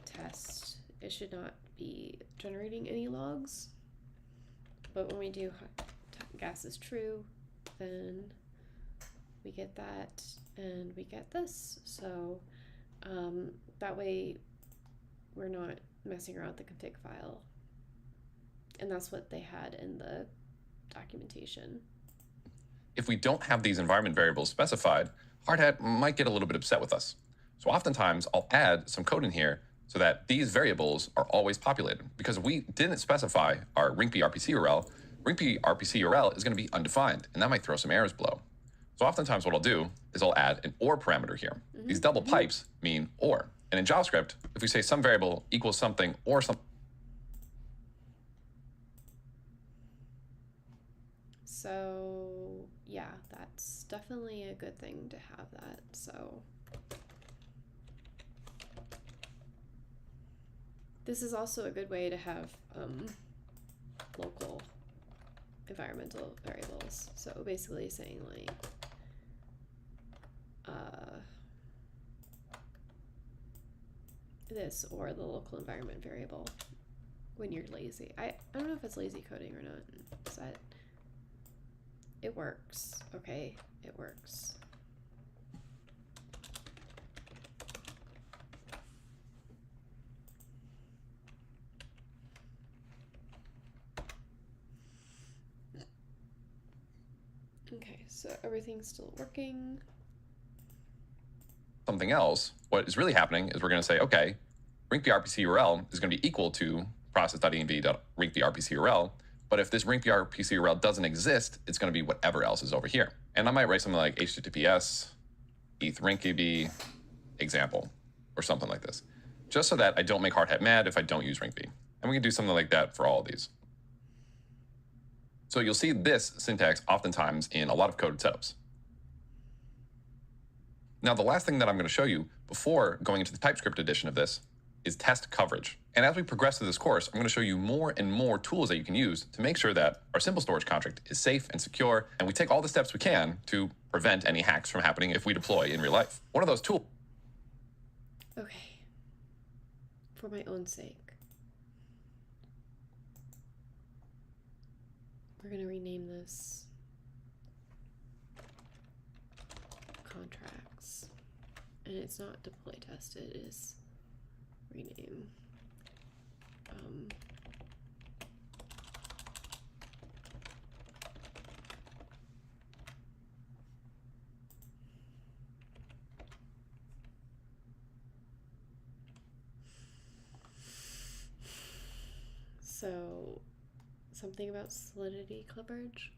test, it should not be generating any logs. But when we do gas is true, then we get that and we get this. So that way we're not messing around with the config file. And that's what they had in the documentation. If we don't have these environment variables specified, Hardhat might get a little bit upset with us. So oftentimes I'll add some code in here so that these variables are always populated. Because if we didn't specify our ringp RPC URL, ringp RPC URL is going to be undefined, and that might throw some errors below. So oftentimes what I'll do is I'll add an OR parameter here. These double pipes mean OR. And in JavaScript, if we say some variable equals something or something. So yeah, that's definitely a good thing to have that. So this is also a good way to have local environmental variables. So basically saying like this or the local environment variable when you're lazy. I don't know if it's lazy coding or not. Is that it works. Okay, it works. Okay, so everything's still working. Something else, what is really happening is we're going to say, okay, ringp RPC URL is going to be equal to process.env.ringp RPC URL. But if this ringp RPC URL doesn't exist, it's going to be whatever else is over here. And I might write something like https eth-rinkb example or something like this, just so that I don't make Hardhat mad if I don't use ringp. And we can do something like that for all of these. So you'll see this syntax oftentimes in a lot of coded setups. Now, the last thing that I'm going to show you before going into the TypeScript edition of this is test coverage. And as we progress through this course, I'm going to show you more and more tools that you can use to make sure that our simple storage contract is safe and secure, and we take all the steps we can to prevent any hacks from happening if we deploy in real life. One of those tools. Okay. For my own sake, we're going to rename this contracts. And it's not deploy test, it is rename. So something about Solidity Coverage.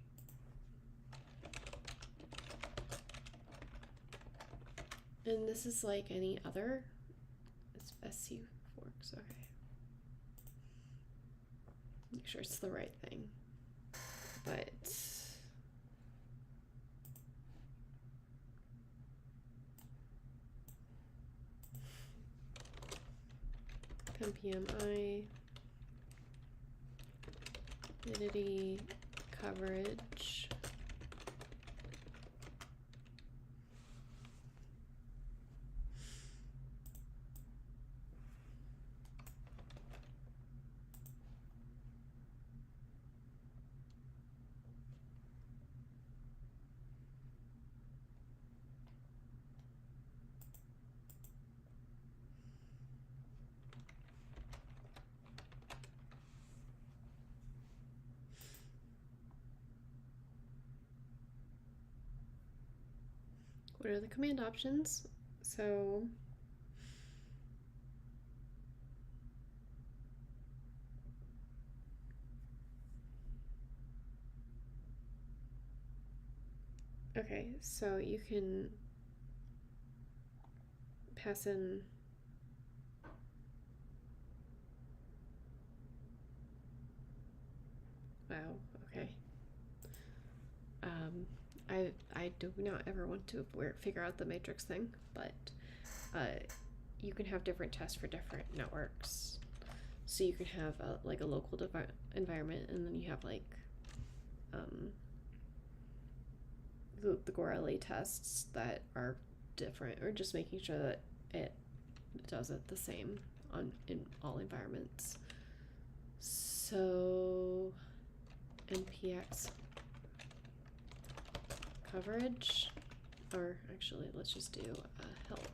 And this is like any other. It's SC forks, okay. Make sure it's the right thing. But PMI Solidity Coverage. What are the command options? So okay, so you can pass in wow, okay. I do not ever want to figure out the matrix thing, but you can have different tests for different networks. So you can have like a local environment, and then you have like the Goerli tests that are different, or just making sure that it does it the same in all environments. So npx coverage, or actually let's just do help.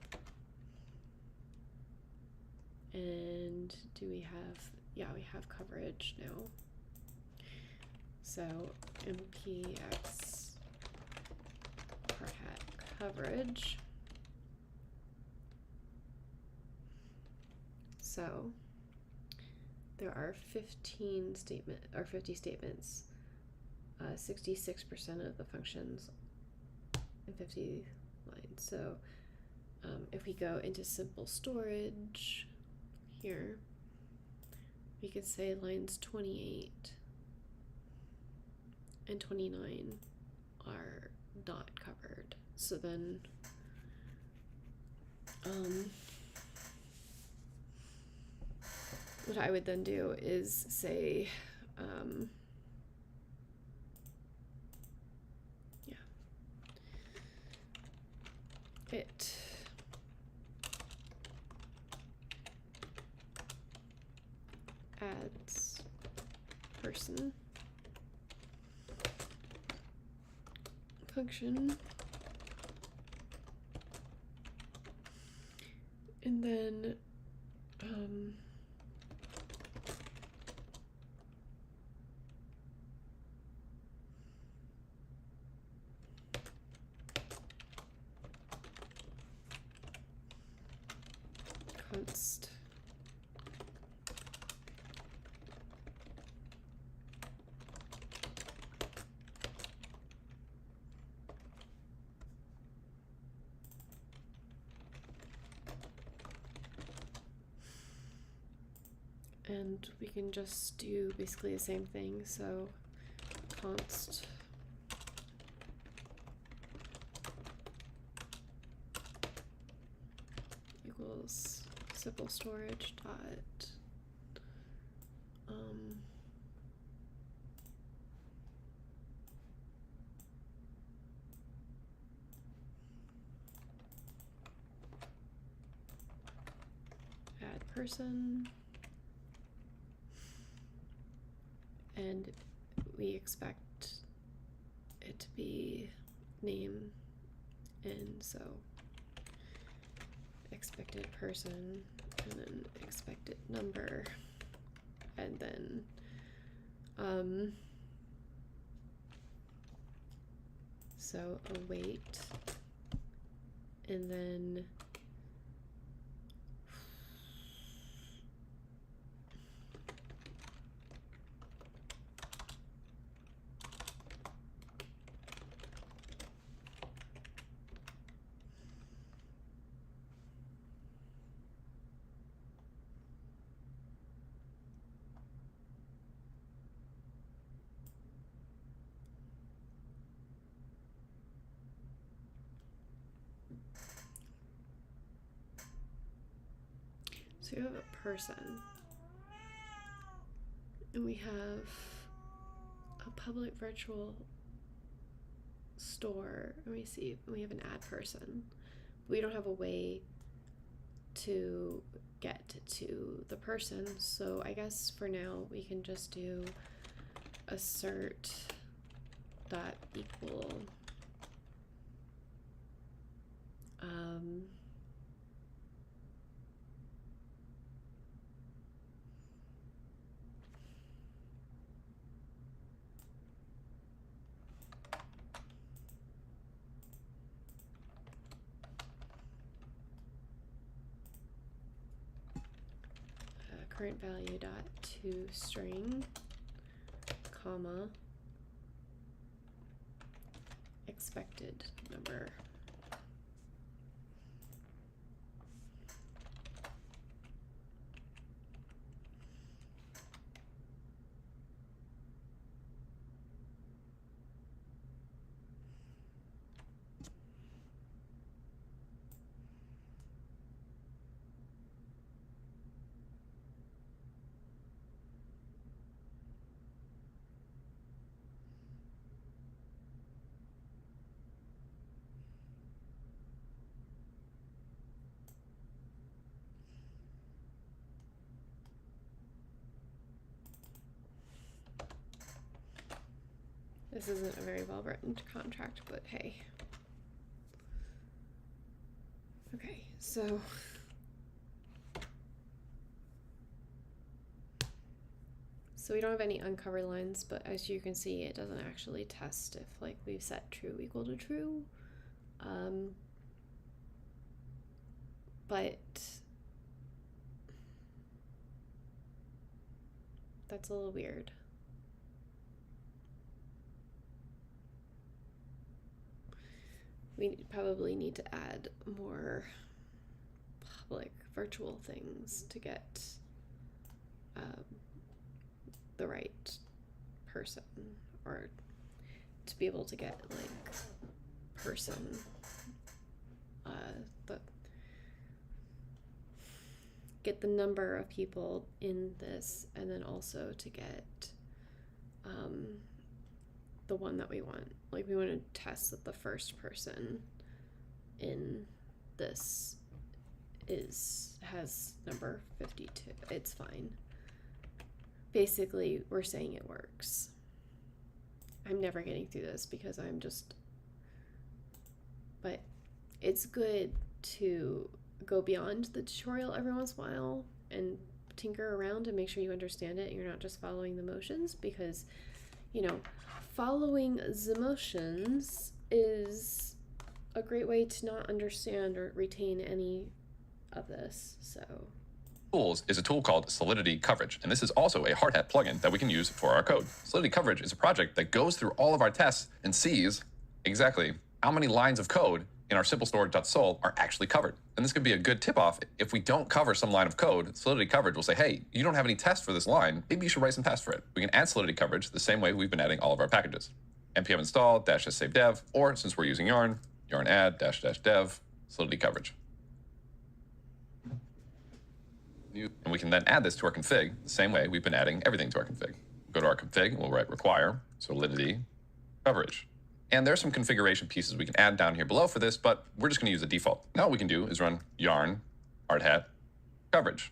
And do we have, yeah, we have coverage now. So npx coverage. So there are 50 statements, 66% of the functions, and 50 lines. So if we go into simple storage here, we could say lines 28 and 29 are not covered. So then what I would then do is say it adds person function, and then const and we can just do basically the same thing. So const equals simple storage dot add person, and we expect it to be name, and so expected person, and then expected number, and then so await, and then so we have a person, and we have a public virtual store, and we have an add person. We don't have a way to get to the person, so I guess for now we can just do assert dot equal current value dot to string, comma, expected number. This isn't a very well written contract, but hey. Okay, so we don't have any uncovered lines, but as you can see, it doesn't actually test if like we've set true equal to true. But that's a little weird. We probably need to add more public virtual things to get the right person, or to be able to get like person, get the number of people in this, and then also to get the one that we want. Like we want to test that the first person in this has number 52. It's fine. Basically, we're saying it works. I'm never getting through this because I'm just, but it's good to go beyond the tutorial every once in a while and tinker around and make sure you understand it and you're not just following the motions, because, you know, following the motions is a great way to not understand or retain any of this. So Tools is a tool called Solidity Coverage, and this is also a hard hat plugin that we can use for our code. Solidity Coverage is a project that goes through all of our tests and sees exactly how many lines of code in our simplestorage.sol are actually covered. And this could be a good tip-off. If we don't cover some line of code, Solidity Coverage will say, hey, you don't have any tests for this line. Maybe you should write some tests for it. We can add Solidity Coverage the same way we've been adding all of our packages. npm install -s save dev, or since we're using yarn add -dev Solidity Coverage. And we can then add this to our config the same way we've been adding everything to our config. Go to our config, we'll write require Solidity Coverage. And there's some configuration pieces we can add down here below for this, but we're just going to use the default. Now what we can do is run yarn hardhat coverage.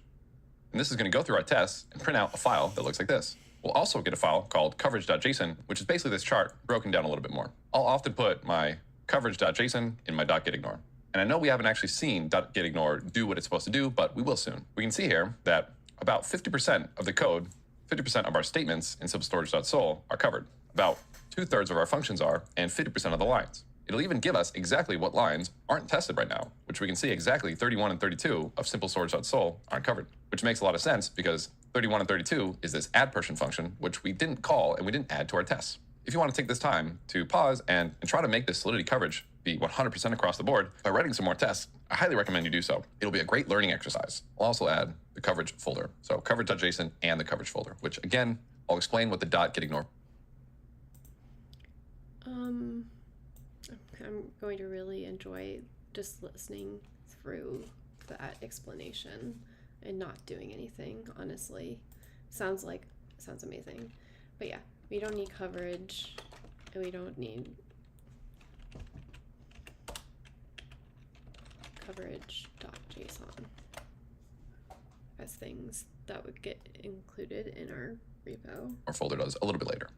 And this is going to go through our tests and print out a file that looks like this. We'll also get a file called coverage.json, which is basically this chart broken down a little bit more. I'll often put my coverage.json in my .getignore. And I know we haven't actually seen .getignore do what it's supposed to do, but we will soon. We can see here that about 50% of the code, 50% of our statements in simplestorage.sol are covered. About 2/3 of our functions are, and 50% of the lines. It'll even give us exactly what lines aren't tested right now, which we can see exactly 31 and 32 of simplestorage.sol aren't covered, which makes a lot of sense because 31 and 32 is this add person function, which we didn't call and we didn't add to our tests. If you want to take this time to pause and try to make this Solidity coverage be 100% across the board by writing some more tests, I highly recommend you do so. It'll be a great learning exercise. I'll also add the coverage folder. So coverage.json and the coverage folder, which again, I'll explain what the .getignore. I'm going to really enjoy just listening through that explanation and not doing anything, honestly. Sounds amazing. But yeah, we don't need coverage and we don't need coverage.json as things that would get included in our repo. Our folder does a little bit later.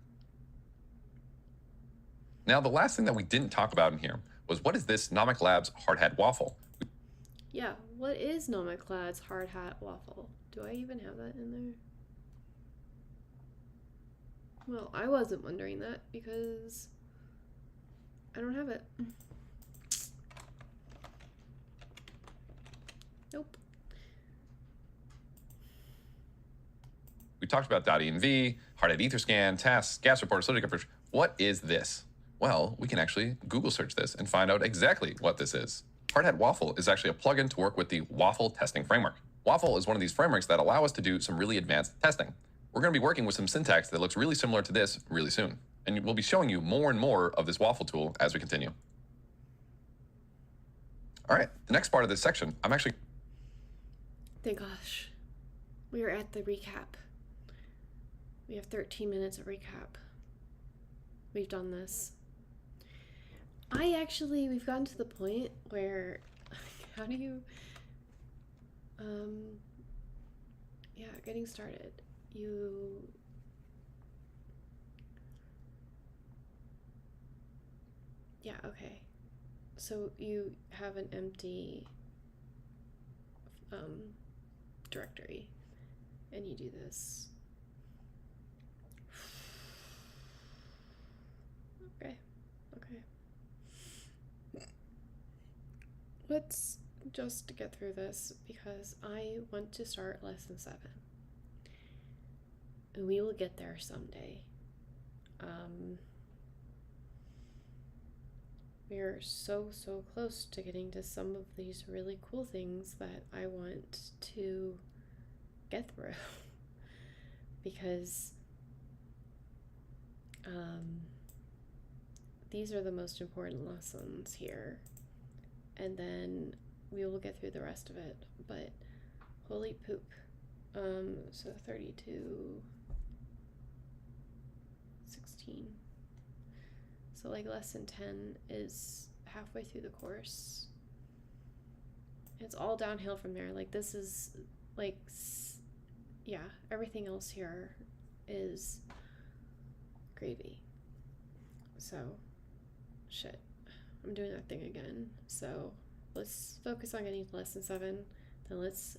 Now, the last thing that we didn't talk about in here was what is this Nomic Labs hard hat waffle? Yeah, what is Nomic Labs hard hat waffle? Do I even have that in there? Well, I wasn't wondering that because I don't have it. Nope. We talked about .env, hard hat etherscan, tasks, gas report, Solidity coverage. What is this? Well, we can actually Google search this and find out exactly what this is. Hardhat Waffle is actually a plugin to work with the Waffle testing framework. Waffle is one of these frameworks that allow us to do some really advanced testing. We're going to be working with some syntax that looks really similar to this really soon. And we'll be showing you more and more of this Waffle tool as we continue. All right, the next part of this section, I'm actually... Thank gosh. We are at the recap. We have 13 minutes of recap. We've done this. We've gotten to the point where, how do you, getting started. Yeah, okay. So you have an empty directory, and you do this. Okay. Let's just get through this because I want to start lesson 7. And we will get there someday. We are so close to getting to some of these really cool things that I want to get through. Because these are the most important lessons here. And then we will get through the rest of it. But holy poop. So 32, 16. So like lesson 10 is halfway through the course. It's all downhill from there. Like this is like, yeah, everything else here is gravy. So, shit. I'm doing that thing again. So let's focus on getting to lesson 7. Then let's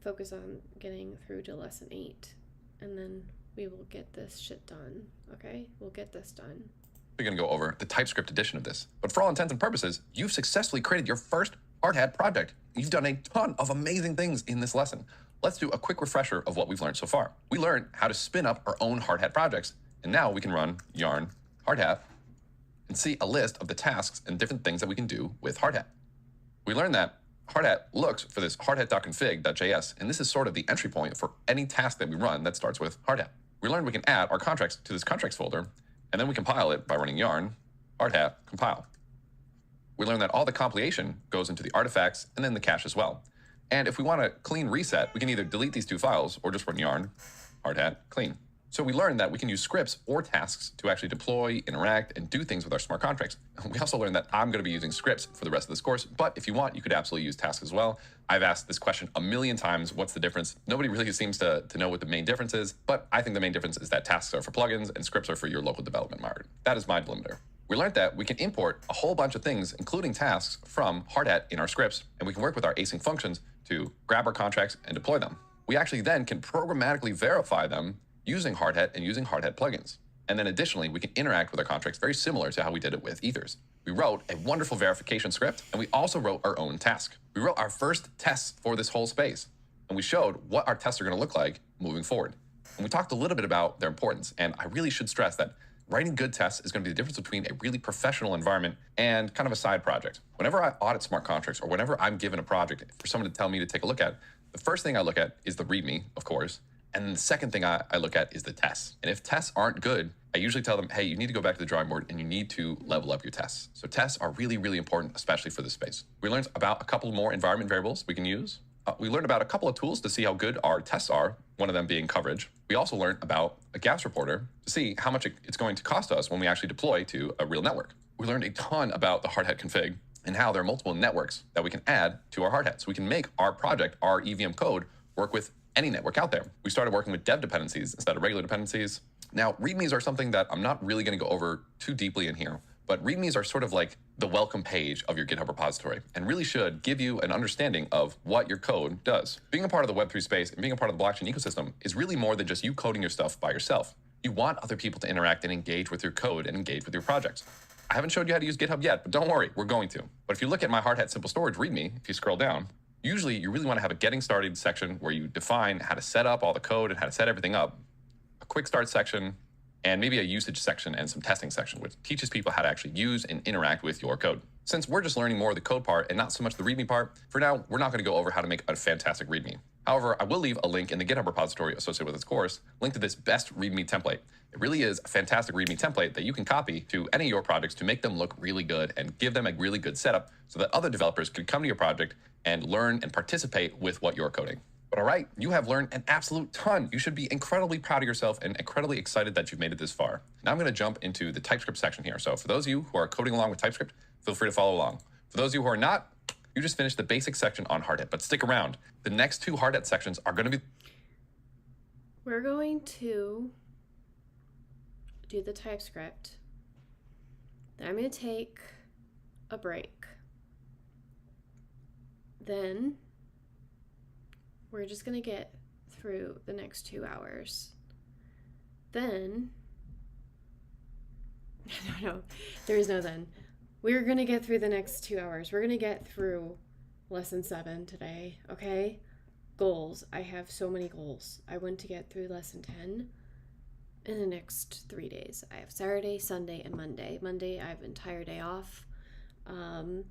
focus on getting through to lesson 8. And then we will get this shit done. Okay? We'll get this done. We're going to go over the TypeScript edition of this. But for all intents and purposes, you've successfully created your first hard hat project. You've done a ton of amazing things in this lesson. Let's do a quick refresher of what we've learned so far. We learned how to spin up our own hard hat projects. And now we can run yarn hard hat and see a list of the tasks and different things that we can do with hard hat. We learned that hard hat looks for this hardhat.config.js, and this is sort of the entry point for any task that we run that starts with hard hat. We learned we can add our contracts to this contracts folder, and then we compile it by running yarn hardhat compile. We learned that all the compilation goes into the artifacts and then the cache as well. And if we want a clean reset, we can either delete these 2 files or just run yarn hardhat clean. So we learned that we can use scripts or tasks to actually deploy, interact, and do things with our smart contracts. We also learned that I'm going to be using scripts for the rest of this course, but if you want, you could absolutely use tasks as well. I've asked this question a million times, what's the difference? Nobody really seems to know what the main difference is, but I think the main difference is that tasks are for plugins and scripts are for your local development environment. That is my delimiter. We learned that we can import a whole bunch of things, including tasks, from hardhat in our scripts, and we can work with our async functions to grab our contracts and deploy them. We actually then can programmatically verify them using hardhat and using hardhat plugins. And then additionally, we can interact with our contracts very similar to how we did it with ethers. We wrote a wonderful verification script, and we also wrote our own task. We wrote our first tests for this whole space, and we showed what our tests are going to look like moving forward. And we talked a little bit about their importance, and I really should stress that writing good tests is going to be the difference between a really professional environment and kind of a side project. Whenever I audit smart contracts, or whenever I'm given a project for someone to tell me to take a look at, the first thing I look at is the README, of course. And then the second thing I look at is the tests. And if tests aren't good, I usually tell them, hey, you need to go back to the drawing board and you need to level up your tests. So tests are really, really important, especially for this space. We learned about a couple more environment variables we can use. We learned about a couple of tools to see how good our tests are, one of them being coverage. We also learned about a gas reporter to see how much it's going to cost us when we actually deploy to a real network. We learned a ton about the hardhat config and how there are multiple networks that we can add to our hardhat. So we can make our project, our EVM code, work with any network out there. We started working with dev dependencies instead of regular dependencies. Now, READMEs are something that I'm not really going to go over too deeply in here, but READMEs are sort of like the welcome page of your GitHub repository and really should give you an understanding of what your code does. Being a part of the Web3 space and being a part of the blockchain ecosystem is really more than just you coding your stuff by yourself. You want other people to interact and engage with your code and engage with your projects. I haven't showed you how to use GitHub yet, but don't worry, we're going to. But if you look at my hardhat simple storage README, if you scroll down, usually you really want to have a getting started section where you define how to set up all the code and how to set everything up, a quick start section, and maybe a usage section and some testing section, which teaches people how to actually use and interact with your code. Since we're just learning more of the code part and not so much the README part, for now, we're not going to go over how to make a fantastic README. However, I will leave a link in the GitHub repository associated with this course, linked to this best README template. It really is a fantastic README template that you can copy to any of your projects to make them look really good and give them a really good setup so that other developers can come to your project and learn and participate with what you're coding. But all right, you have learned an absolute ton. You should be incredibly proud of yourself and incredibly excited that you've made it this far. Now I'm going to jump into the TypeScript section here. So for those of you who are coding along with TypeScript, feel free to follow along. For those of you who are not, you just finished the basic section on hardhat, but stick around. The next 2 hardhat sections are going to be... We're going to do the TypeScript, Then I'm going to take a break. Then we're just going to get through the next 2 hours. Then, no, there is no then. We're going to get through the next 2 hours. We're going to get through lesson 7 today, okay? Goals. I have so many goals. I want to get through lesson 10 in the next 3 days. I have Saturday, Sunday, and Monday. Monday, I have an entire day off. I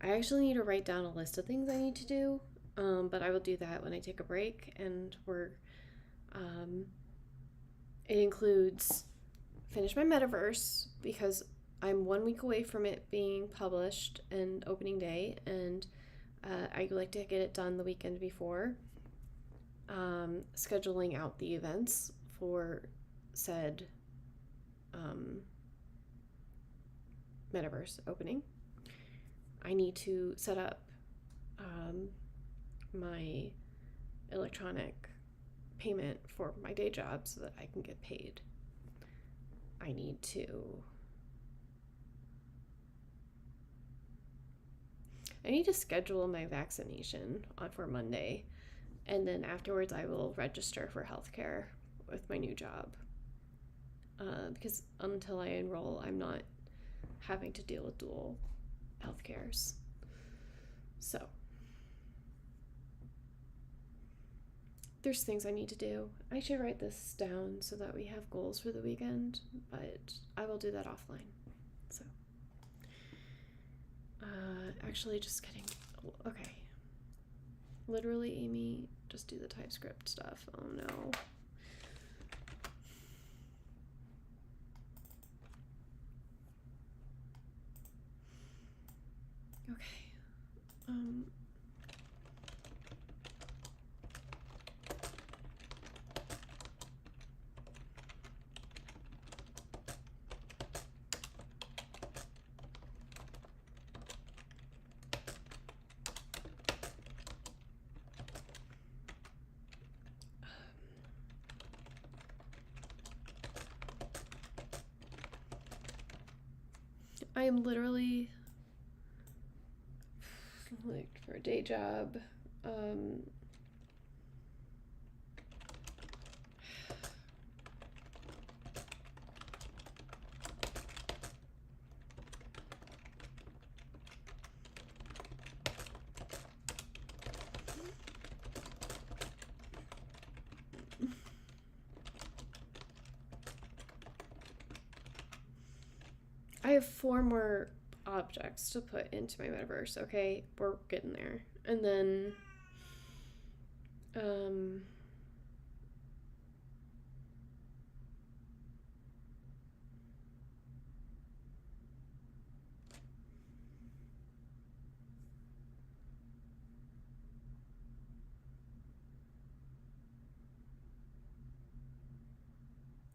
actually need to write down a list of things I need to do, but I will do that when I take a break, and it includes finish my metaverse, because I'm 1 week away from it being published and opening day, and I like to get it done the weekend before. Scheduling out the events for said metaverse opening. I need to set up my electronic payment for my day job so that I can get paid. I need to schedule my vaccination for Monday, and then afterwards I will register for healthcare with my new job, because until I enroll, I'm not having to deal with dual healthcares. So there's things I need to do. I should write this down so that we have goals for the weekend, but I will do that offline. So actually, just kidding. Okay, literally, Amy, just do the TypeScript stuff. Oh no. Okay. I am literally like for a day job. I have 4 more objects to put into my metaverse. Okay, we're getting there. And then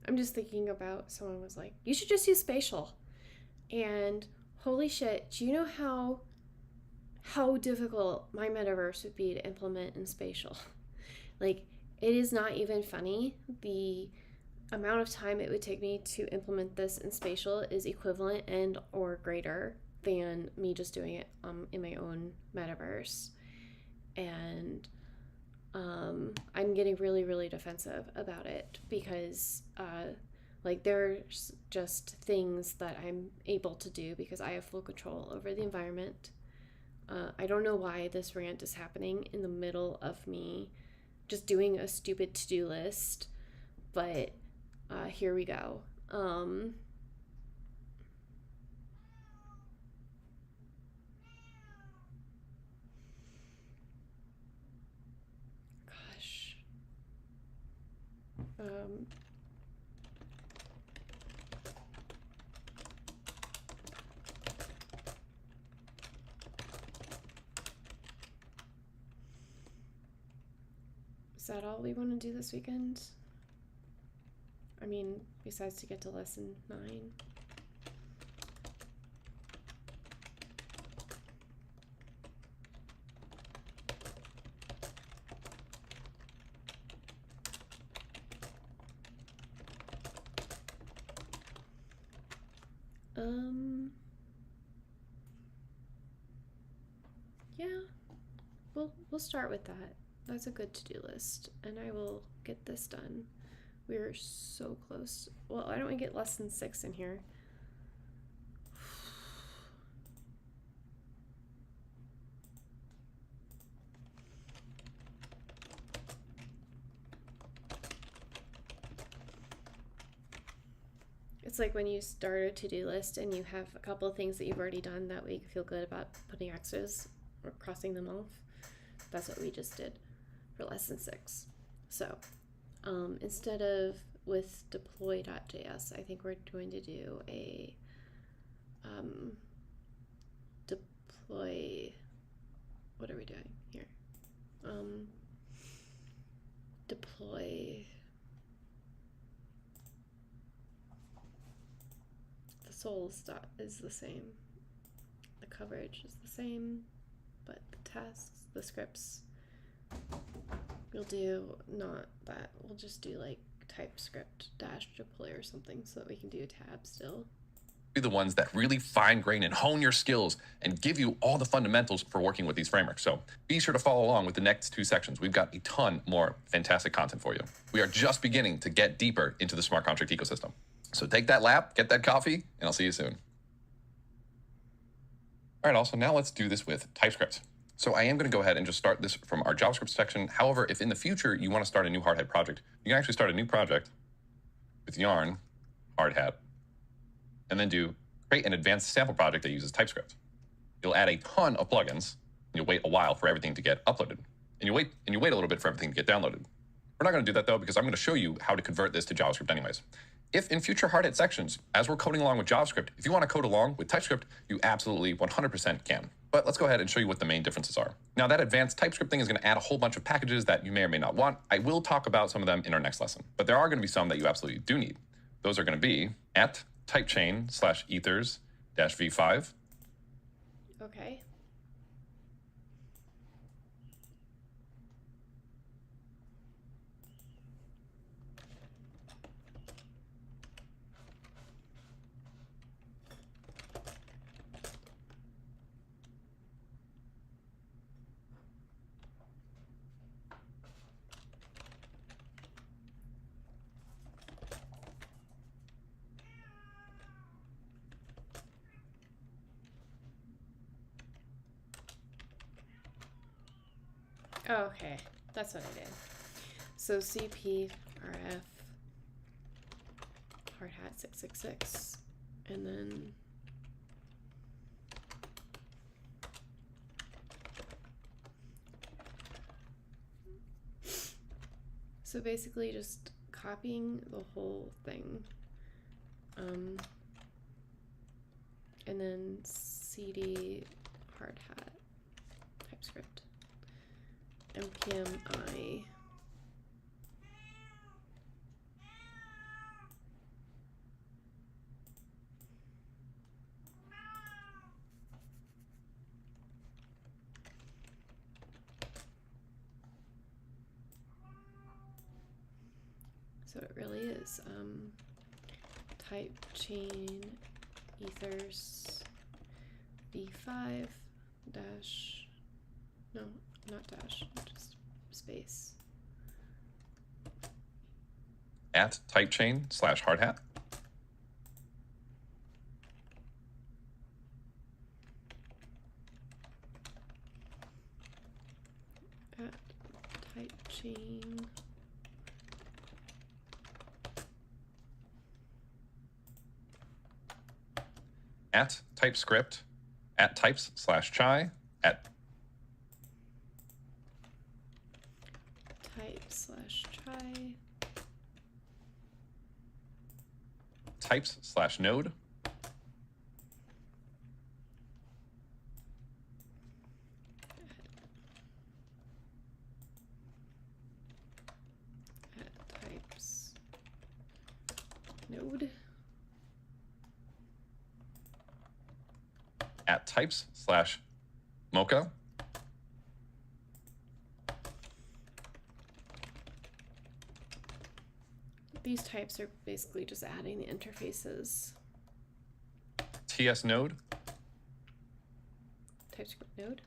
I'm just thinking about, someone was like, you should just use spatial. And holy shit, do you know how difficult my metaverse would be to implement in spatial? Like, it is not even funny. The amount of time it would take me to implement this in spatial is equivalent and or greater than me just doing it in my own metaverse. And I'm getting really, really defensive about it, because like, there's just things that I'm able to do because I have full control over the environment. I don't know why this rant is happening in the middle of me just doing a stupid to-do list, but here we go. Gosh. Is that all we want to do this weekend? I mean, besides to get to lesson 9. Yeah, we'll start with that. That's a good to-do list, and I will get this done. We're so close. Well, why don't we get less than 6 in here? It's like when you start a to-do list and you have a couple of things that you've already done that week, feel good about putting X's or crossing them off. That's what we just did for lesson 6. So instead of with deploy.js, I think we're going to do a deploy. What are we doing here? Deploy. The souls is the same. The coverage is the same, but the tasks, the scripts, we'll do not that. We'll just do like Typescript -deploy or something so that we can do a tab still. Be the ones that really fine grain and hone your skills and give you all the fundamentals for working with these frameworks. So be sure to follow along with the next 2 sections. We've got a ton more fantastic content for you. We are just beginning to get deeper into the smart contract ecosystem. So take that lap, get that coffee, and I'll see you soon. All right, also now let's do this with TypeScript. So I am going to go ahead and just start this from our JavaScript section. However, if in the future you want to start a new hardhat project, you can actually start a new project with yarn hardhat, and then create an advanced sample project that uses TypeScript. You'll add a ton of plugins, and you'll wait a while for everything to get uploaded. And you wait a little bit for everything to get downloaded. We're not going to do that though, because I'm going to show you how to convert this to JavaScript anyways. If in future hardhat sections, as we're coding along with JavaScript, if you want to code along with TypeScript, you absolutely 100% can. But let's go ahead and show you what the main differences are. Now that advanced TypeScript thing is going to add a whole bunch of packages that you may or may not want. I will talk about some of them in our next lesson, but there are going to be some that you absolutely do need. Those are going to be at typechain/ethers-v5. Okay. Oh, okay, that's what I did. So CP RF hardhat 666, and then so basically just copying the whole thing, and then CD hardhat TypeScript. npm so it really is type chain ethers v5 dash, no, not dash, just space. At typechain/hardhat. At typechain. At TypeScript, at types/chai, at type/chai, types/node, at types node, at types/mocha, these types are basically just adding the interfaces. TS node, TypeScript node,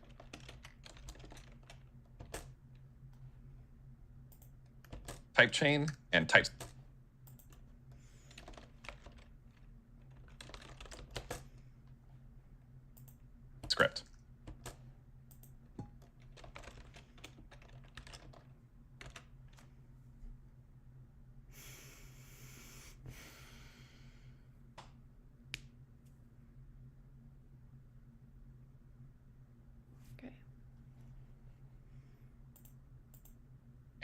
type chain and type script.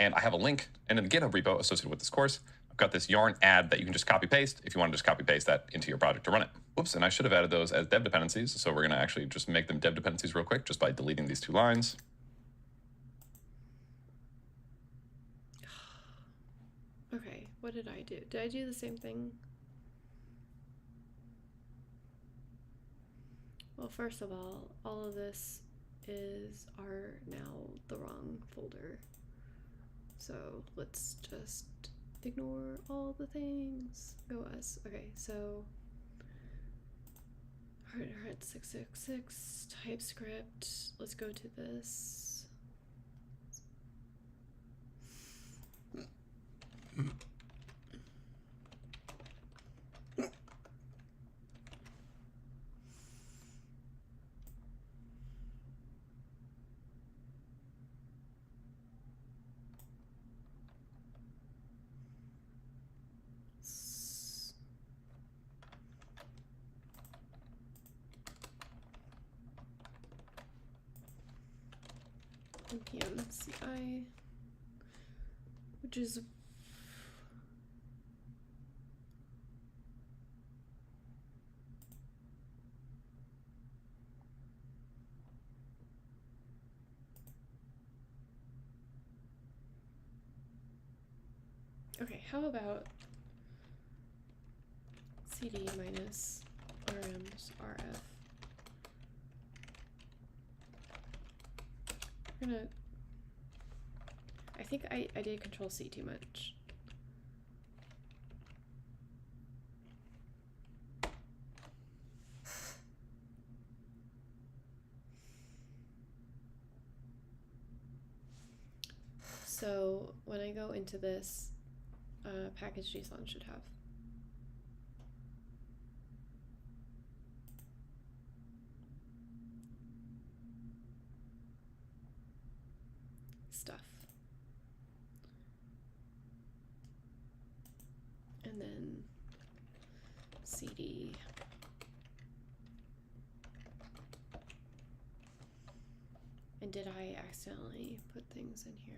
And I have a link and in the GitHub repo associated with this course, I've got this yarn add that you can just copy paste if you want to just copy paste that into your project to run it. Whoops, and I should have added those as dev dependencies. So we're going to actually just make them dev dependencies real quick just by deleting these 2 lines. Okay, what did I do? Did I do the same thing? Well, first of all of this are now the wrong folder. So let's just ignore all the things. Go us. Okay, so heart 666 TypeScript. Let's go to this. npm ci, which is okay. How about cd minus rms rf? We're gonna, I think I did control C too much. So when I go into this, package.json should have stuff. And then cd and did I accidentally put things in here?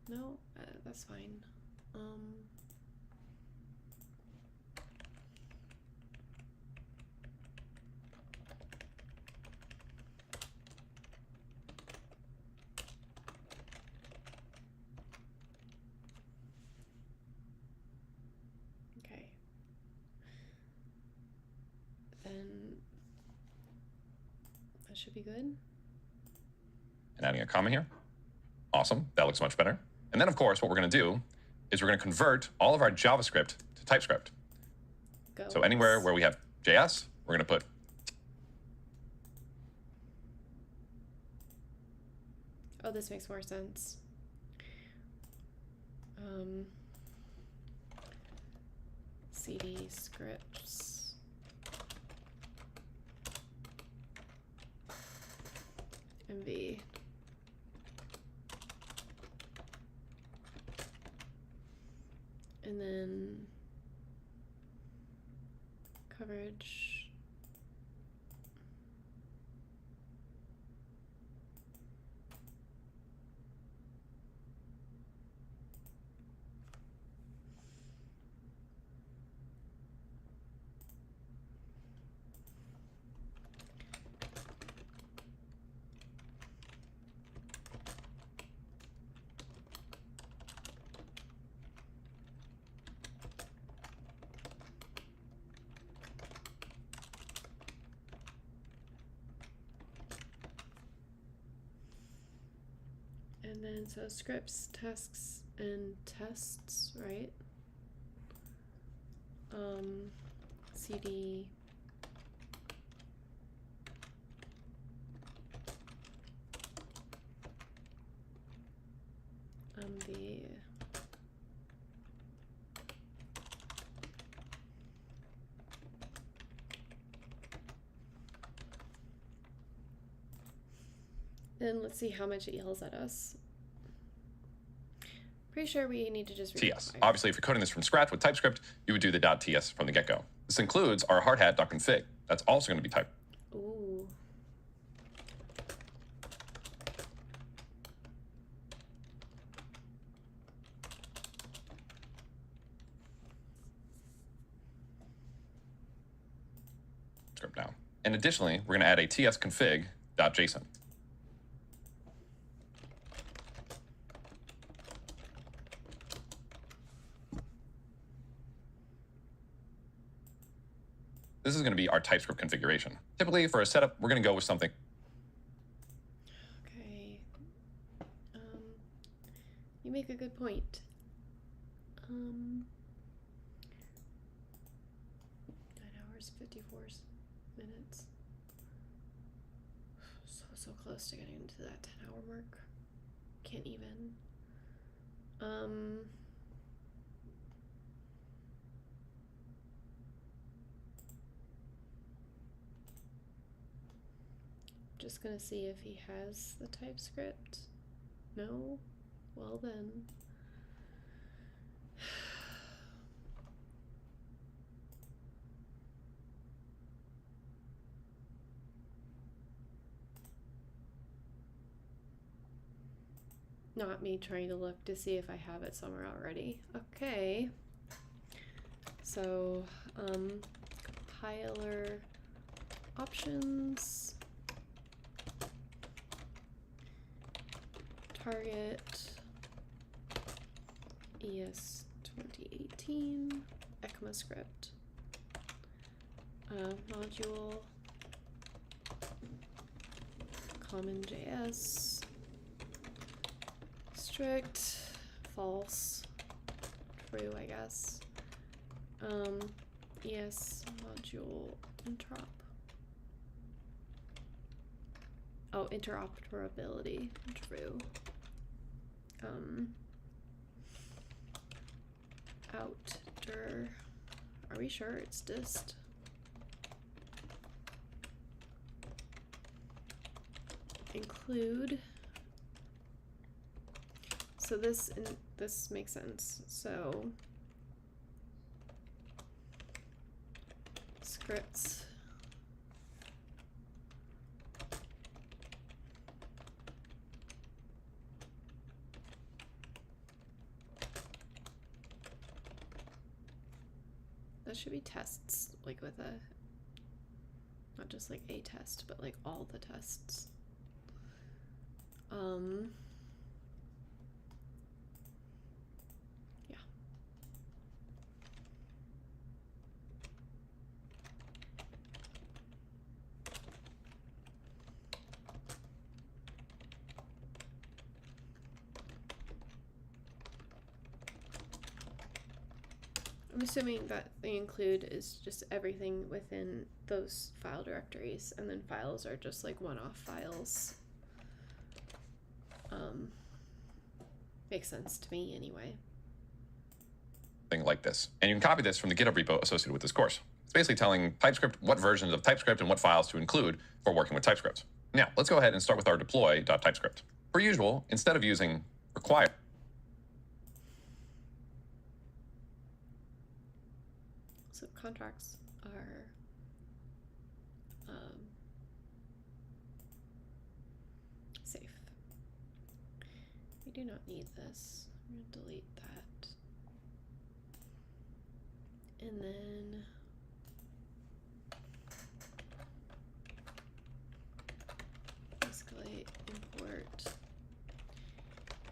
No, that's fine. Okay. Then that should be good. And adding a comma here. Awesome. That looks much better. And then, of course, what we're going to do is we're going to convert all of our JavaScript to TypeScript. Go. So anywhere where we have JS, we're going to put oh, this makes more sense. CD scripts MV and then coverage. And then so scripts, tasks, and tests, right? CD And let's see how much it yells at us. Pretty sure we need to just TS. Obviously, if you're coding this from scratch with TypeScript, you would do the .ts from the get-go. This includes our hardhat.config. That's also going to be typed. Ooh. Script now. And additionally, we're going to add a tsconfig.json. This is going to be our TypeScript configuration. Typically, for a setup, we're going to go with something. Okay. You make a good point. 9 hours, 54 minutes. So close to getting into that 10-hour mark. Can't even. Just gonna see if he has the TypeScript. No? Well then. Not me trying to look to see if I have it somewhere already. Okay. So, compiler options. Target ES 2018 ECMAScript module common.js strict false true I guess ES module interop interoperability true outer are we sure it's dist include so this makes sense so scripts that should be tests like with a not just like a test but like all the tests yeah I'm assuming that the include is just everything within those file directories, and then files are just like one-off files. Makes sense to me anyway. Thing like this. And you can copy this from the GitHub repo associated with this course. It's basically telling TypeScript what versions of TypeScript and what files to include for working with TypeScript. Now, let's go ahead and start with our deploy.TypeScript. Per usual, instead of using require, so contracts are safe. We do not need this. I'm going to delete that. And then escalate import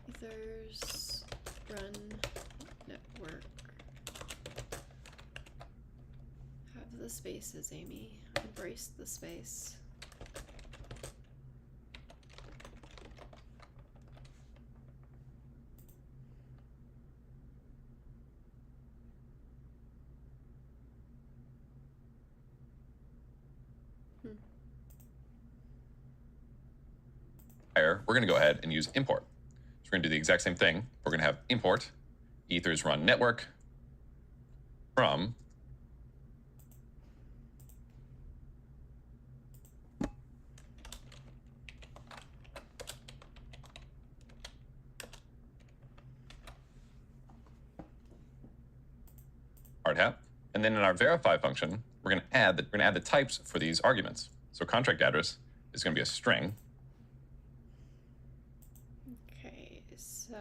ethers run network. Have the spaces, Amy. Embrace the space. we're going to go ahead and use import. So we're going to do the exact same thing. We're going to have import ethers run network from hard hat. And then in our verify function, we're going to add the types for these arguments. So contract address is going to be a string. Okay, so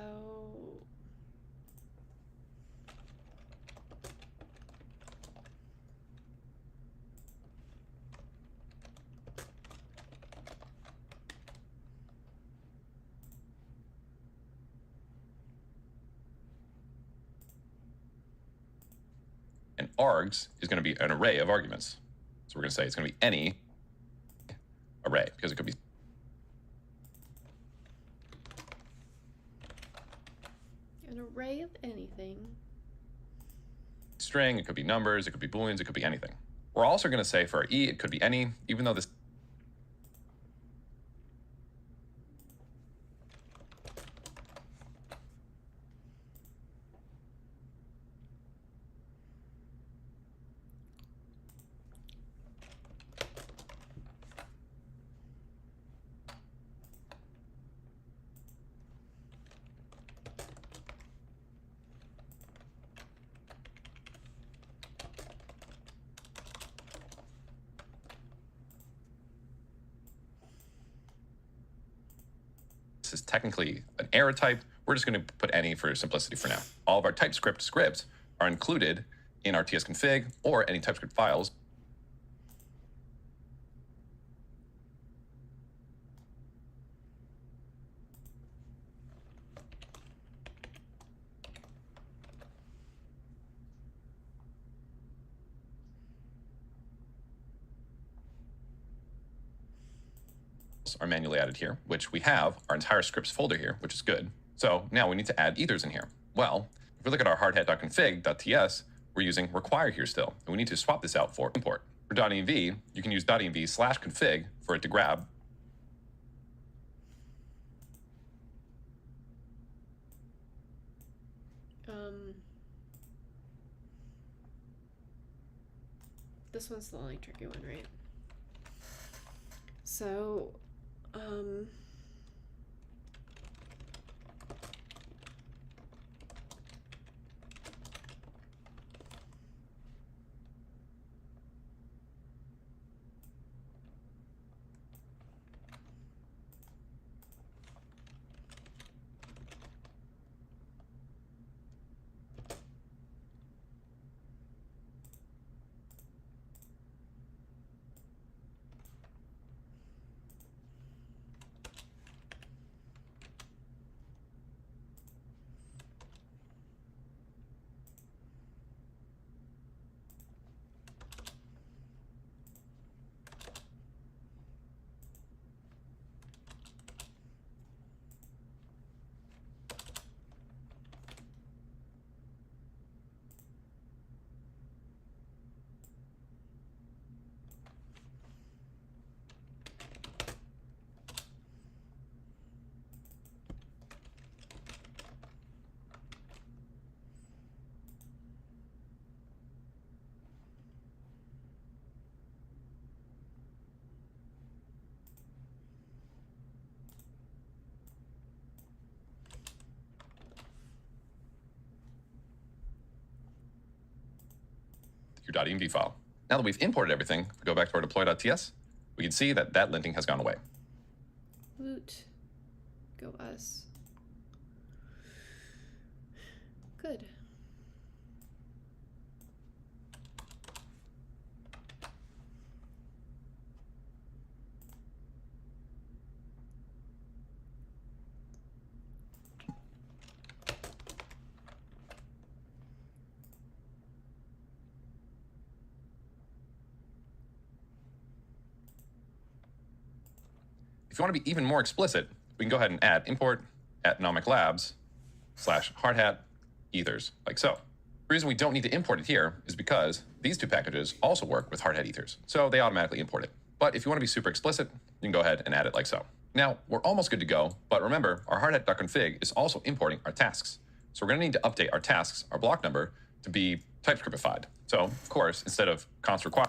and args is going to be an array of arguments. So we're going to say it's going to be any array, because it could be an array of anything. String, it could be numbers, it could be booleans, it could be anything. We're also going to say for our e, it could be any, even though this is technically an error type, we're just going to put any for simplicity for now. All of our TypeScript scripts are included in our tsconfig or any TypeScript files. Are manually added here, which we have our entire scripts folder here, which is good. So now we need to add ethers in here. Well, if we look at our hardhat.config.ts, we're using require here still, and we need to swap this out for import. For .env, you can use .env/config for it to grab. This one's the only tricky one, right? So, your .env file. Now that we've imported everything, if we go back to our deploy.ts, we can see that that linting has gone away. woot. Go us. Good. If you want to be even more explicit, we can go ahead and add import @nomic labs/hardhat ethers, like so. The reason we don't need to import it here is because these two packages also work with hardhat ethers, so they automatically import it. But if you want to be super explicit, you can go ahead and add it like so. Now, we're almost good to go, but remember, our hardhat.config is also importing our tasks. So we're going to need to update our tasks, our block number, to be TypeScriptified. So, of course, instead of const require,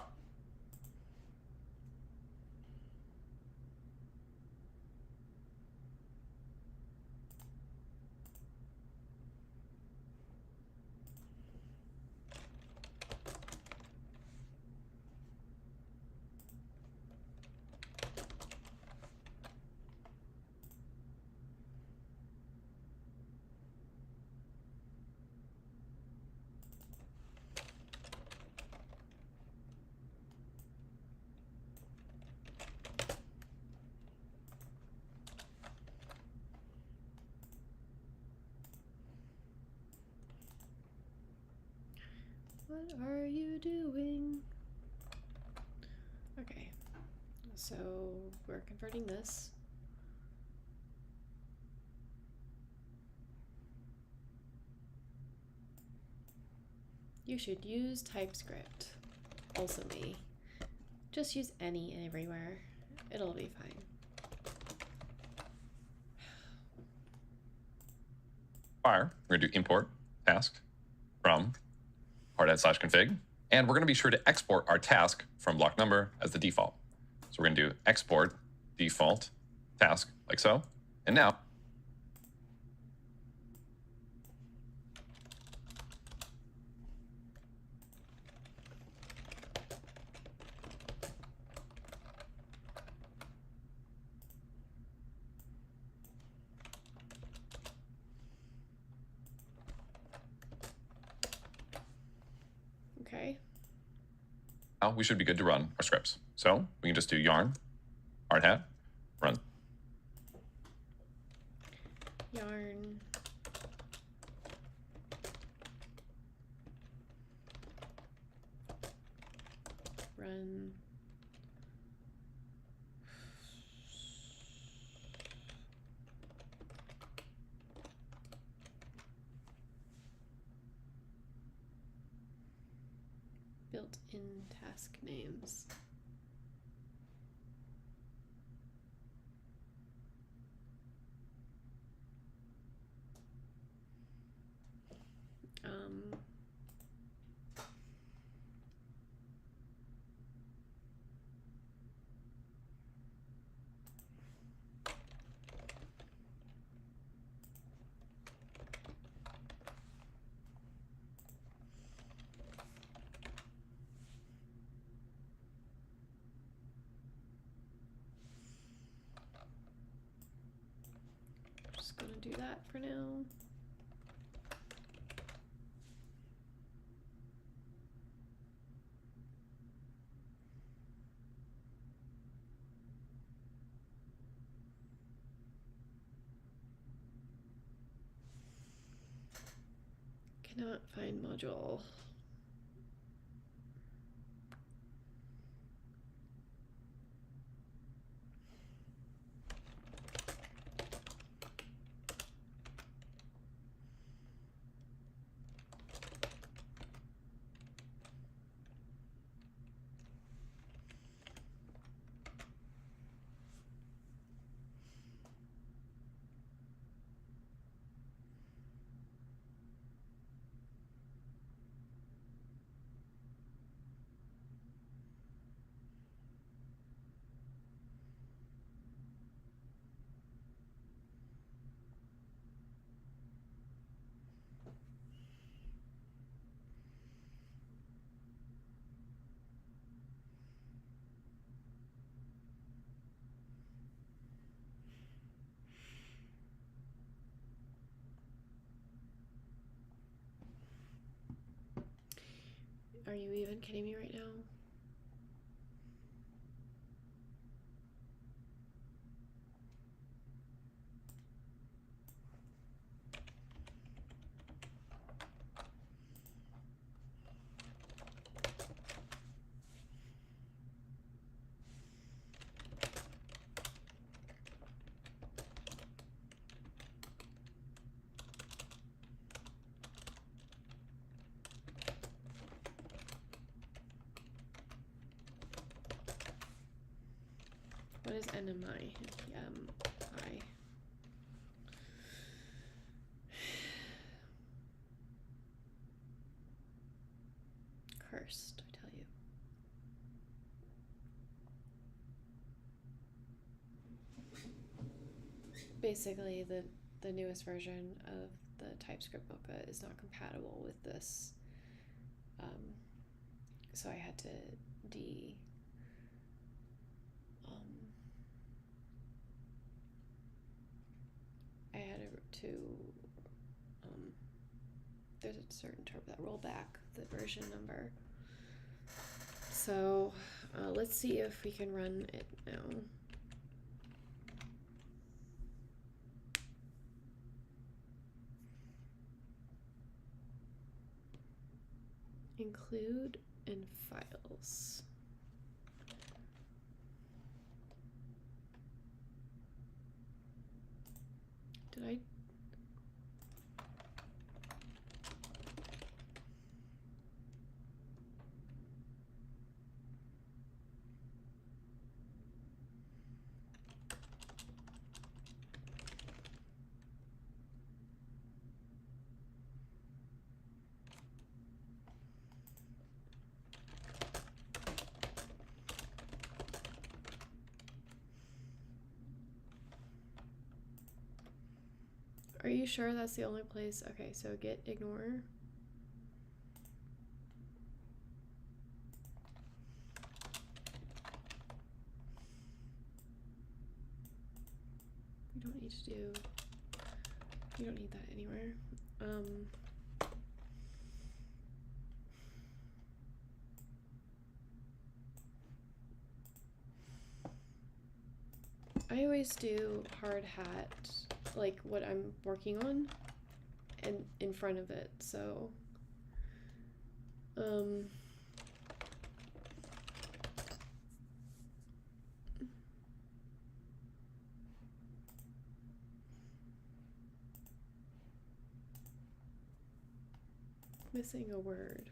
What are you doing? Okay, so we're converting this. You should use Typescript. Also me. Just use any and everywhere. It'll be fine. Fire, we're going to do import task from hardhat/config. And we're going to be sure to export our task from block number as the default. So we're going to do export default task like so. And now Okay. now we should be good to run our scripts. So we can just do yarn hardhat run. Yarn. Run. Built-in task names. Just gonna do that for now. Cannot find module. Are you even kidding me right now? What is NMI? I. Cursed, I tell you. Basically, the newest version of the TypeScript Mocha is not compatible with this. So I had to there's a certain term that roll back the version number. So let's see if we can run it now. include in files. Did I? Are you sure that's the only place? Okay, so git ignore. We don't need to do, you don't need that anywhere. I always do hard hat, like what I'm working on, and in front of it, so missing a word.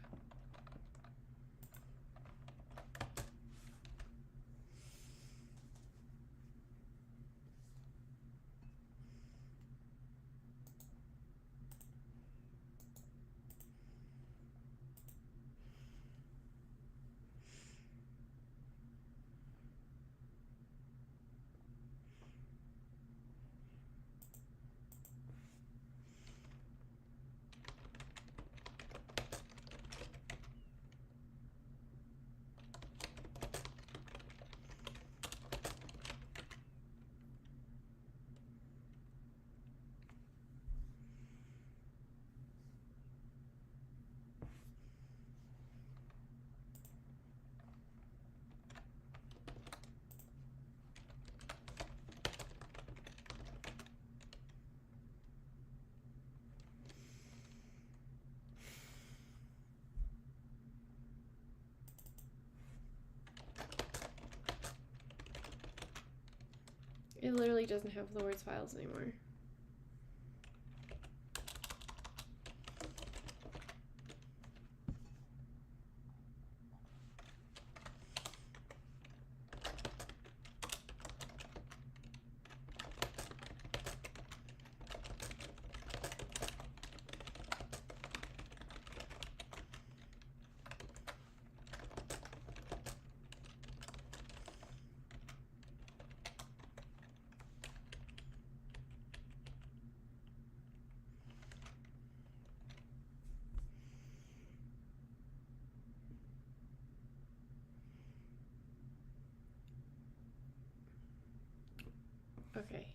It literally doesn't have the words files anymore. Okay.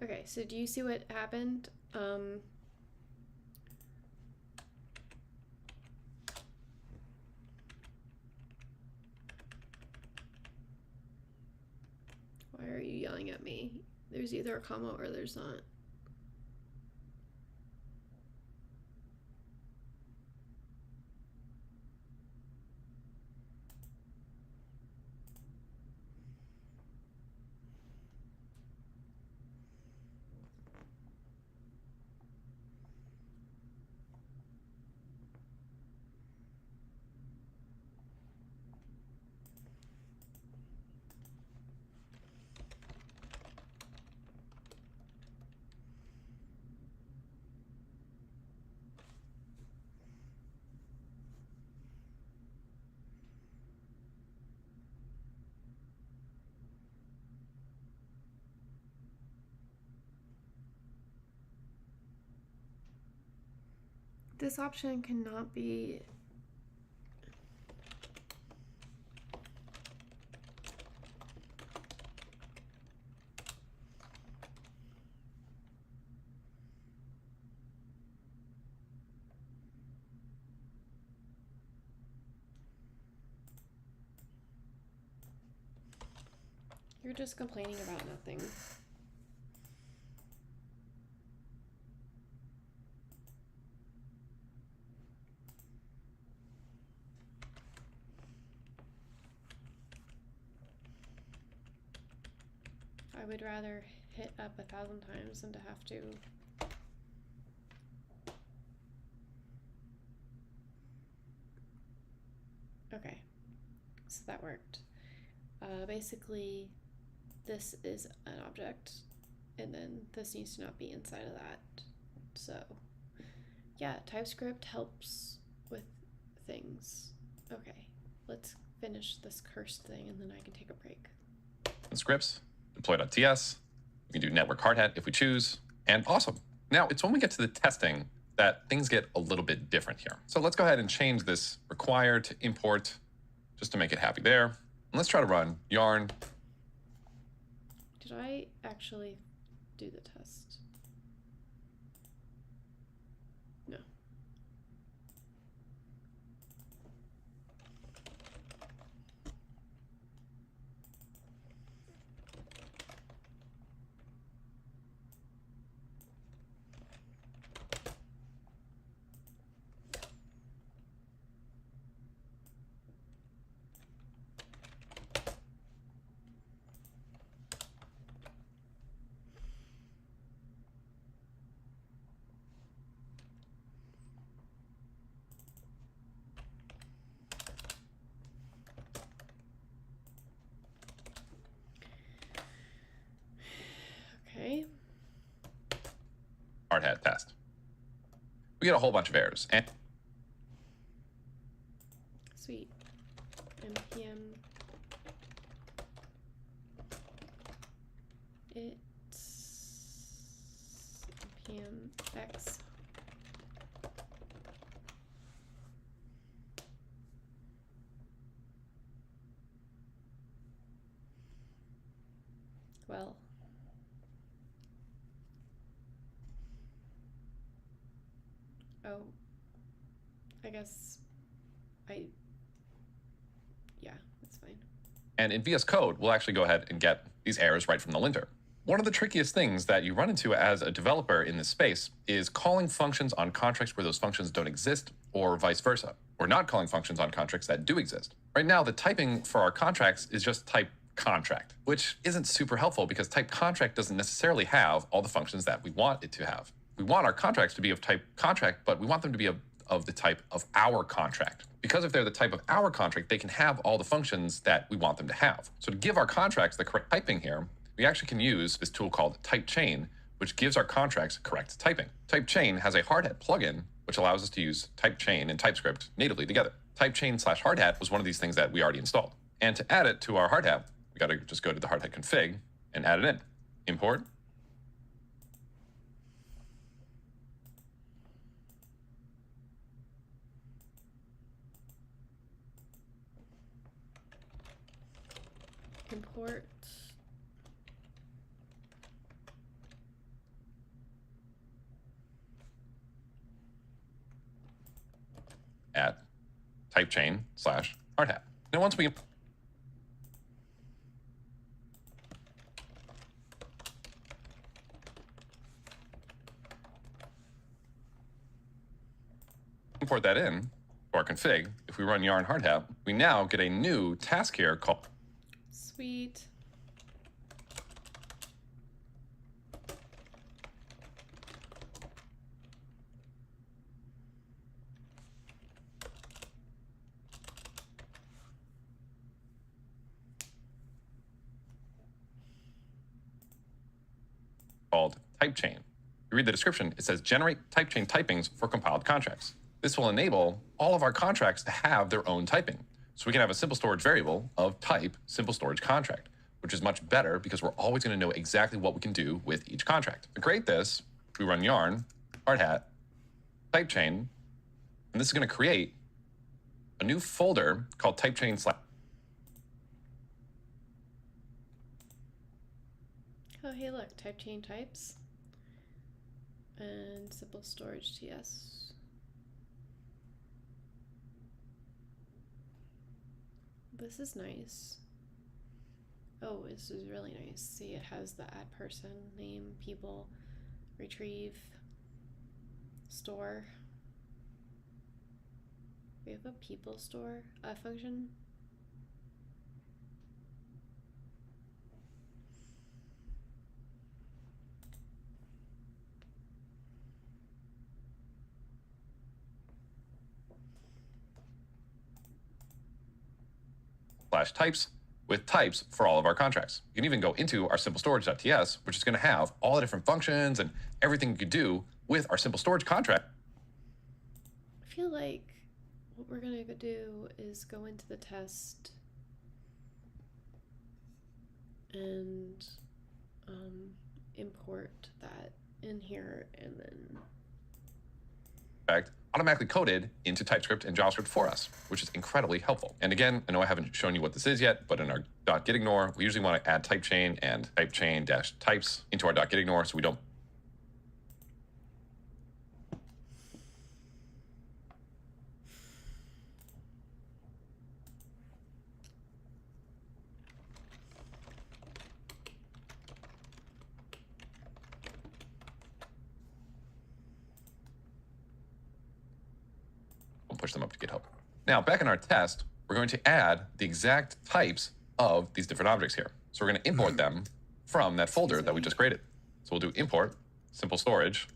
Okay, so do you see what happened? Why are you yelling at me? There's either a comma or there's not. This option cannot be... You're just complaining about nothing. I would rather hit up 1,000 times than to have to. Okay, so that worked. Basically, this is an object, and then this needs to not be inside of that. So, yeah, TypeScript helps with things. Okay, let's finish this cursed thing, and then I can take a break. Scripts, deploy.ts. We can do network hard hat if we choose, and awesome. Now, it's when we get to the testing that things get a little bit different here. So let's go ahead and change this require to import just to make it happy there. And let's try to run yarn. Did I actually do the test? No. Okay. Hard hat test. We get a whole bunch of errors. And Sweet. npm it's npm x well. Oh, I guess yeah, that's fine. And in VS Code, we'll actually go ahead and get these errors right from the linter. One of the trickiest things that you run into as a developer in this space is calling functions on contracts where those functions don't exist, or vice versa, or not calling functions on contracts that do exist. Right now, the typing for our contracts is just type contract, which isn't super helpful because type contract doesn't necessarily have all the functions that we want it to have. We want our contracts to be of type contract, but we want them to be of the type of our contract. Because if they're the type of our contract, they can have all the functions that we want them to have. So to give our contracts the correct typing here, we actually can use this tool called Typechain, which gives our contracts correct typing. Typechain has a hard hat plugin, which allows us to use Typechain and TypeScript natively together. Typechain/hard hat was one of these things that we already installed. And to add it to our hard hat, we got to just go to the hard hat config and add it in. Import. Import at Typechain/hard hat. Now once we import that in to our config, if we run yarn hard hat, we now get a new task here called Sweet. called Typechain. You read the description, it says generate Typechain typings for compiled contracts. This will enable all of our contracts to have their own typing. So we can have a simple storage variable of type simple storage contract, which is much better because we're always going to know exactly what we can do with each contract. To create this, we run yarn hard hat Typechain And this is going to create a new folder called typechain/. Oh, hey, look, type chain types and simple storage TS. This is nice. Oh, this is really nice. See, it has the add person, name, people, retrieve, store. We have a people store function. /types with types for all of our contracts. You can even go into our simple storage.ts, which is going to have all the different functions and everything you could do with our simple storage contract. I feel like what we're going to do is go into the test and import that in here and then automatically coded into TypeScript and JavaScript for us, which is incredibly helpful. And again, I know I haven't shown you what this is yet, but in our .getignore, we usually want to add typechain and typechain-types into our .getignore so we don't push them up to GitHub. Now, back in our test, we're going to add the exact types of these different objects here. So we're going to import them from that folder that we just created. So we'll do import, simple storage.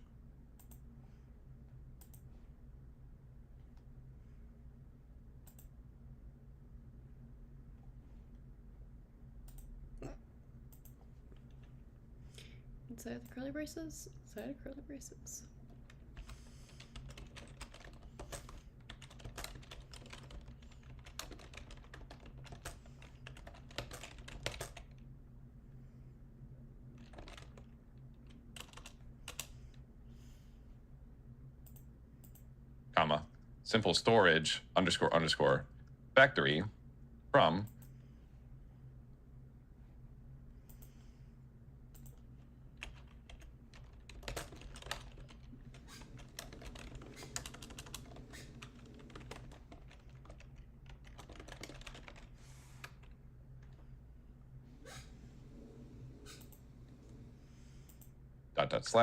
inside the curly braces, inside of curly braces. Comma, simple storage underscore underscore factory from / type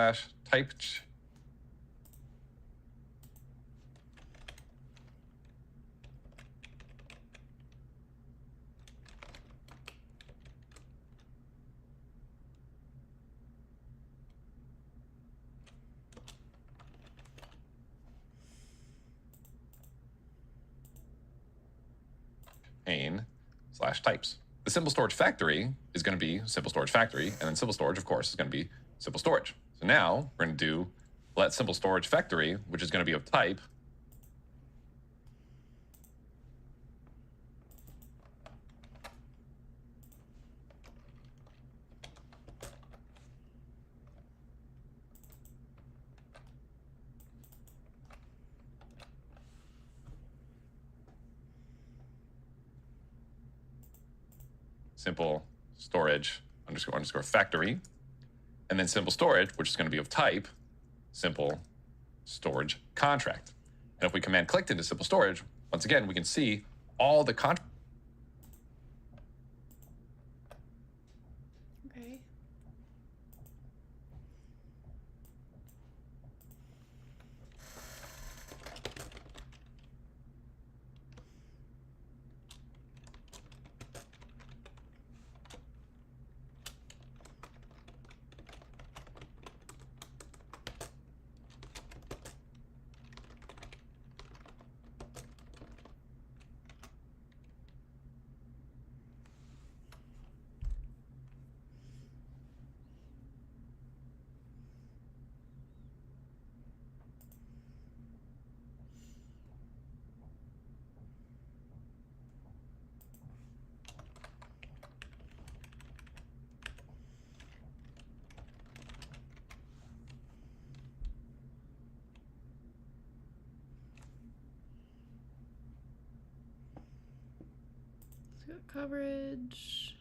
/types. The simple storage factory is going to be simple storage factory, and then simple storage, of course, is going to be simple storage. So now we're going to do let simple storage factory, which is going to be of type simple storage underscore underscore factory, and then simple storage, which is going to be of type simple storage contract. And if we command clicked into simple storage, once again, we can see all the contracts. Okay. coverage.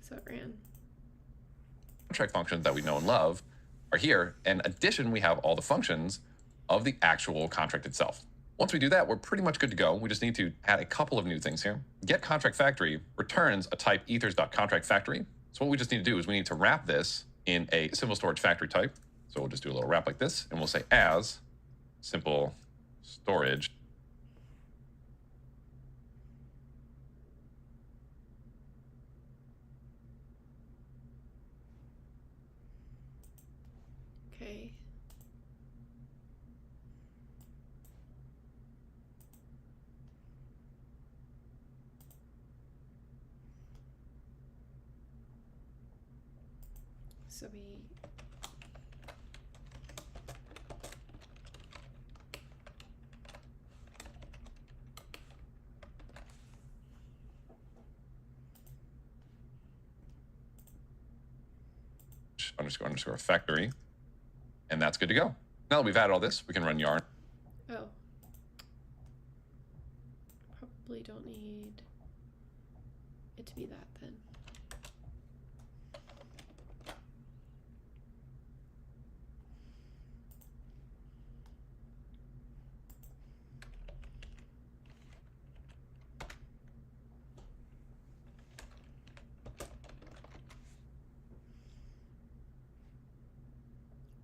So it ran. Contract functions that we know and love are here. In addition, we have all the functions of the actual contract itself. Once we do that, we're pretty much good to go. We just need to add a couple of new things here. Get contract factory returns a type ethers.contractFactory. So what we just need to do is we need to wrap this in a simple storage factory type. So we'll just do a little wrap like this, and we'll say as simple storage. Okay. So we underscore factory, and that's good to go. Now that we've added all this, we can run yarn. Oh. Probably don't need it to be that then.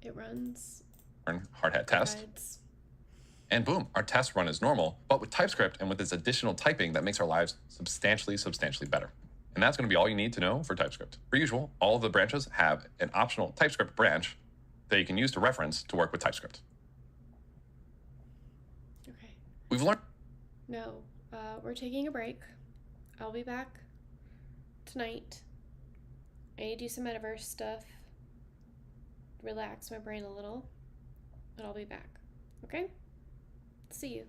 It runs Hard hat test. guides. And boom, our test run is normal, but with TypeScript and with this additional typing that makes our lives substantially better. And that's going to be all you need to know for TypeScript. Per usual, all of the branches have an optional TypeScript branch that you can use to reference to work with TypeScript. Okay. We've learned. No, we're taking a break. I'll be back tonight. I need to do some metaverse stuff. Relax my brain a little. And I'll be back. Okay? See you.